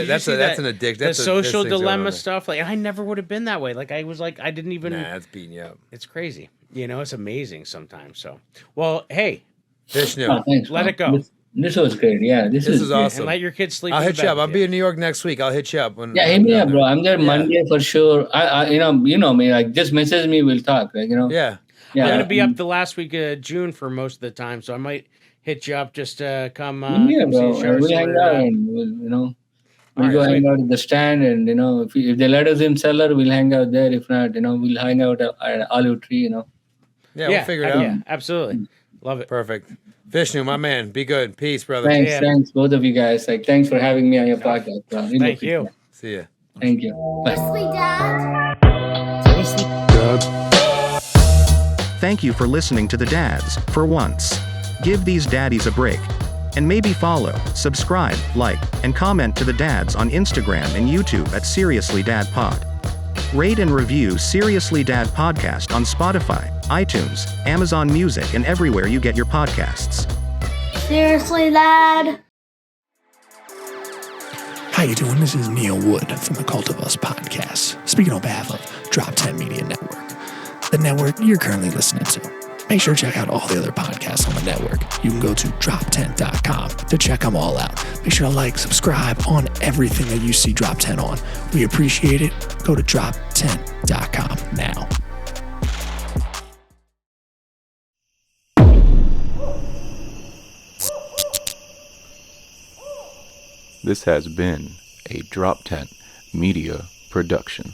B: that's
D: see
B: an addiction.
D: The
B: That's
D: social
B: things going on
D: dilemma
B: there.
D: stuff. Like I never would have been that way. Like I was like I didn't even.
B: Nah, it's beating you up.
D: It's crazy. It's amazing sometimes. So, well, hey,
B: Vishnu,
E: Oh, thanks,
D: Let
E: man.
D: it go.
E: This was great. Yeah, this
B: is
E: great.
B: awesome.
D: and let your kids sleep.
B: I'll
D: in
B: hit
D: the
B: you
D: bed
B: up. I'll
D: with
B: be
D: you.
B: in New York next week. I'll hit you up.
E: Yeah, hit me up, bro. I'm there
B: Yeah.
E: Monday for sure. I you know me. Like, just message me. We'll talk. Like,
B: Yeah.
E: Yeah.
D: I'm gonna be up the last week of June for most of the time, so I might hit you up just to come.
E: Yeah,
D: Come see
E: bro.
D: the show.
E: We'll
D: see
E: hang
D: where
E: out
D: you're at.
E: and we'll
D: All
E: go
D: right,
E: hang
D: sweet.
E: out at the stand, and if they let us in cellar, we'll hang out there. If not, we'll hang out at an olive tree.
B: Yeah, we'll figure it out.
D: Yeah, absolutely. Love it.
B: Perfect. Vishnu, my man. Be good. Peace, brother.
E: Thanks, both of you guys. Like, thanks for having me on your podcast, bro. Really
D: Thank
E: appreciate
D: you.
E: it.
B: See ya.
E: Thank you. Bye.
C: Seriously, Dad? Seriously?
G: Thank you for listening to the dads, for once. Give these daddies a break. And maybe follow, subscribe, like, and comment to the dads on Instagram and YouTube at Seriously Dad Pod. Rate and review Seriously Dad Podcast on Spotify, iTunes, Amazon Music, and everywhere you get your podcasts.
C: Seriously, Dad?
F: How you doing? This is Neil Wood from the Cult of Us podcast, speaking on behalf of Drop 10 Media Network, the network you're currently listening to. Make sure to check out all the other podcasts on the network. You can go to drop10.com to check them all out. Make sure to like, subscribe on everything that you see Drop 10 on. We appreciate it. Go to drop10.com now.
A: This has been a Drop 10 Media Production.